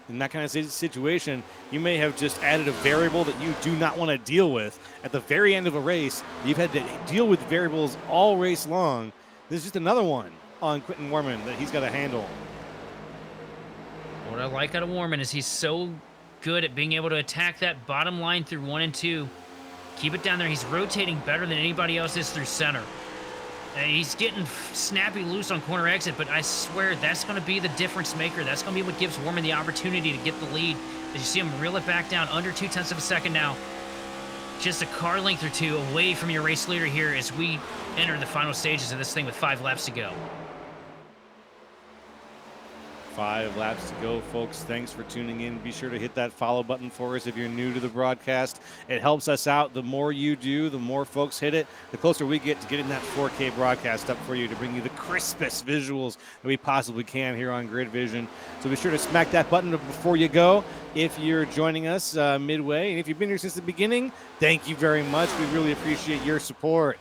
in that kind of situation, you may have just added a variable that you do not want to deal with. At the very end of a race, you've had to deal with variables all race long. There's just another one on Quentin Warman that he's got to handle. What I like out of Warman is he's so good at being able to attack that bottom line through 1 and 2. Keep it down there. He's rotating better than anybody else is through center. And he's getting snappy loose on corner exit, but I swear that's going to be the difference maker. That's going to be what gives Warman the opportunity to get the lead. As you see him reel it back down under 2/10 of a second now. Just a car length or two away from your race leader here as we enter the final stages of this thing with 5 laps to go. 5 laps to go, folks. Thanks for tuning in. Be sure to hit that follow button for us if you're new to the broadcast. It helps us out. The more you do, the more folks hit it, the closer we get to getting that 4K broadcast up for you to bring you the crispest visuals that we possibly can here on Grid Vision. So be sure to smack that button before you go if you're joining us midway. And if you've been here since the beginning, thank you very much. We really appreciate your support.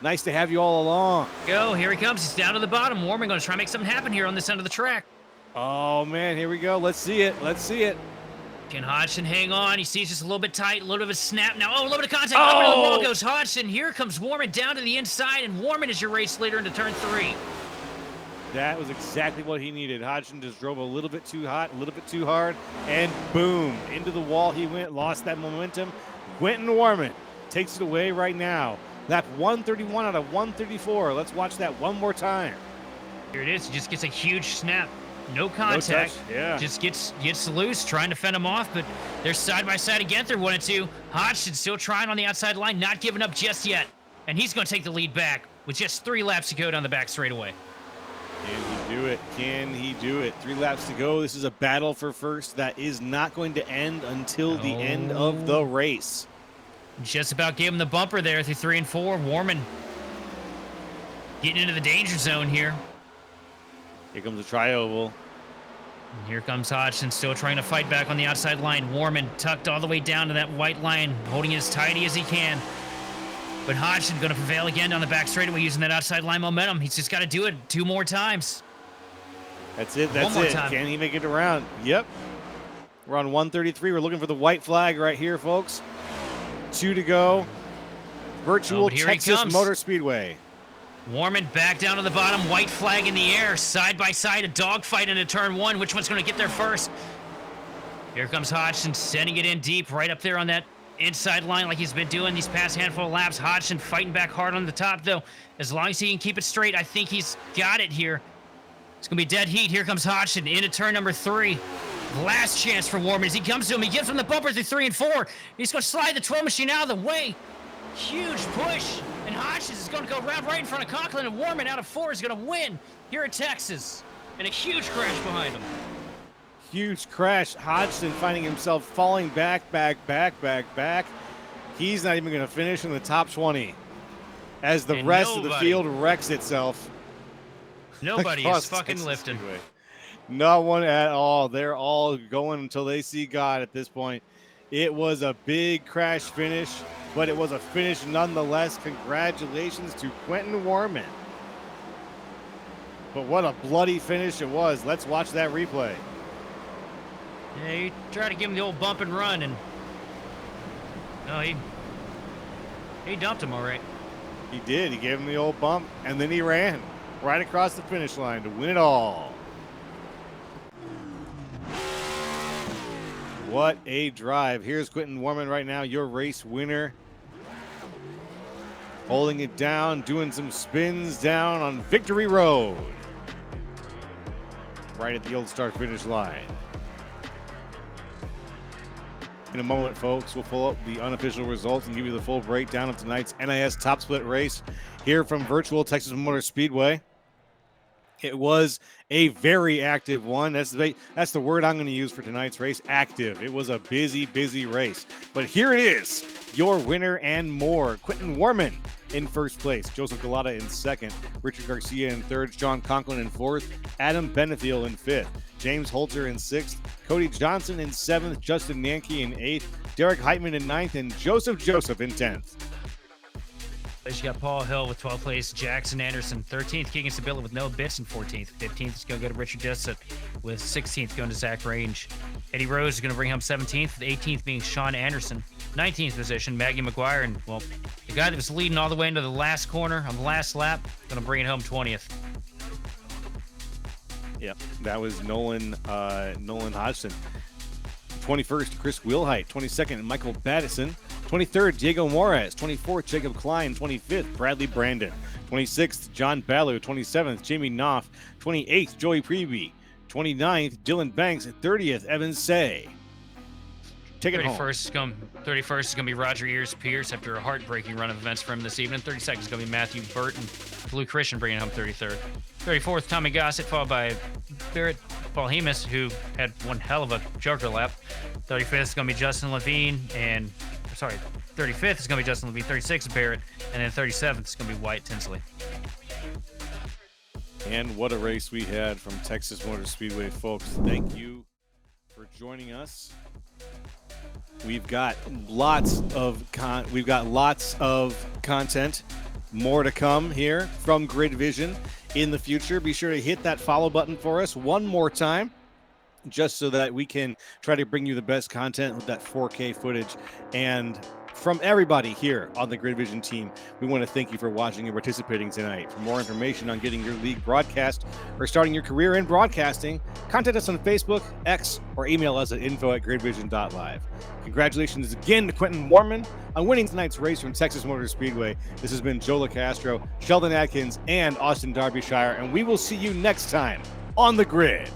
Nice to have you all along. Go, here he comes. He's down to the bottom. Warman going to try and make something happen here on this end of the track. Oh, man, here we go. Let's see it. Let's see it. Can Hodgson hang on? He sees just a little bit tight, a little bit of a snap now. Oh, a little bit of contact. Up into the wall goes Hodgson. Here comes Warman down to the inside, and Warman is your race leader into turn 3. That was exactly what he needed. Hodgson just drove a little bit too hot, a little bit too hard, and boom, into the wall he went, lost that momentum. Quentin Warman takes it away right now. Lap 131 out of 134. Let's watch that one more time. Here it is. He just gets a huge snap. No contact. No touch. Yeah. Just gets loose, trying to fend him off, but they're side by side again through 1 and 2. Hodgson still trying on the outside line, not giving up just yet. And he's going to take the lead back with just 3 laps to go down the back straightaway. Can he do it? it? Can he do it? 3 laps to go. This is a battle for first that is not going to end until the end of the race. Just about gave him the bumper there through 3 and 4. Warman getting into the danger zone here. Here comes the tri-oval. And here comes Hodgson, still trying to fight back on the outside line. Warman tucked all the way down to that white line, holding it as tidy as he can. But Hodgson going to prevail again on the back straightaway using that outside line momentum. He's just got to do it 2 more times. That's it. That's One more it. time. Can he make it around? Yep. We're on 133. We're looking for the white flag right here, folks. 2 to go. Virtual Texas Motor Speedway. Warman back down to the bottom, white flag in the air, side by side, a dogfight into turn 1. Which one's going to get there first? Here comes Hodgson, sending it in deep, right up there on that inside line like he's been doing these past handful of laps. Hodgson fighting back hard on the top, though. As long as he can keep it straight, I think he's got it here. It's going to be dead heat. Here comes Hodgson into turn number 3. Last chance for Warman as he comes to him. He gives him the bumper through 3 and 4. He's going to slide the 12 machine out of the way. Huge push. And Hodgson is going to go round right in front of Conklin, and Warman out of 4 is going to win here at Texas. And a huge crash behind him. Huge crash. Hodgson finding himself falling back. He's not even going to finish in the top 20 as the rest of the field wrecks itself. Nobody is fucking lifting. No one at all. They're all going until they see God at this point. It was a big crash finish, but it was a finish nonetheless. Congratulations to Quentin Warman. But what a bloody finish it was. Let's watch that replay. Yeah, he tried to give him the old bump and run, and no, he dumped him all right. He did. He gave him the old bump, and then he ran right across the finish line to win it all. What a drive. Here's Quentin Warman right now, your race winner. Holding it down, doing some spins down on Victory Road. Right at the old start finish line. In a moment, folks, we'll pull up the unofficial results and give you the full breakdown of tonight's NiS Top Split race here from virtual Texas Motor Speedway. It was a very active one. That's the word I'm going to use for tonight's race, active. It was a busy race. But here it is, your winner and more. Quentin Warman in first place, Joseph Galata in second, Richard Garcia in third, John Conklin in fourth, Adam Benefiel in fifth, James Holzer in sixth, Cody Johnson in seventh, Justin Nanke in eighth, Derek Heitman in ninth, and Joseph in 10th. You got Paul Hill with 12th place, Jackson Anderson 13th, Keegan Sabilla with no bits in 14th. 15th is going to go to Richard Dissett with 16th going to Zach Range. Eddie Rose is going to bring home 17th, with 18th being Sean Anderson. 19th position, Maggie McGuire, and, well, the guy that was leading all the way into the last corner on the last lap, going to bring it home 20th. Yep, that was Nolan Hodgson. 21st, Chris Wilhite. 22nd, Michael Battison. 23rd, Diego Moraes. 24th, Jacob Klein. 25th, Bradley Brandon. 26th, John Ballou. 27th, Jamie Knopf. 28th, Joey Preby. 29th, Dylan Banks. 30th, Evan Say. Take it home. 31st is going to be Roger Ears Pierce after a heartbreaking run of events for him this evening. 32nd is going to be Matthew Burton. Blue Christian bringing home 33rd. 34th, Tommy Gossett, followed by Barrett Paulhemus, who had one hell of a joker lap. 35th is going to be Justin Levine, 35th is going to be Justin Levine, 36th is Barrett, and then 37th is going to be Wyatt Tinsley. And what a race we had from Texas Motor Speedway, folks. Thank you for joining us. We've got lots of content, more to come here from Grid Vision in the future. Be sure to hit that follow button for us one more time, just so that we can try to bring you the best content with that 4K footage. And from everybody here on the Grid Vision team, we want to thank you for watching and participating tonight. For more information on getting your league broadcast or starting your career in broadcasting, contact us on Facebook, X, or email us at info@gridvision.live. Congratulations again to Quentin Warman on winning tonight's race from Texas Motor Speedway. This has been Joe LaCastro, Sheldon Atkins, and Austin Derbyshire, and we will see you next time on the Grid.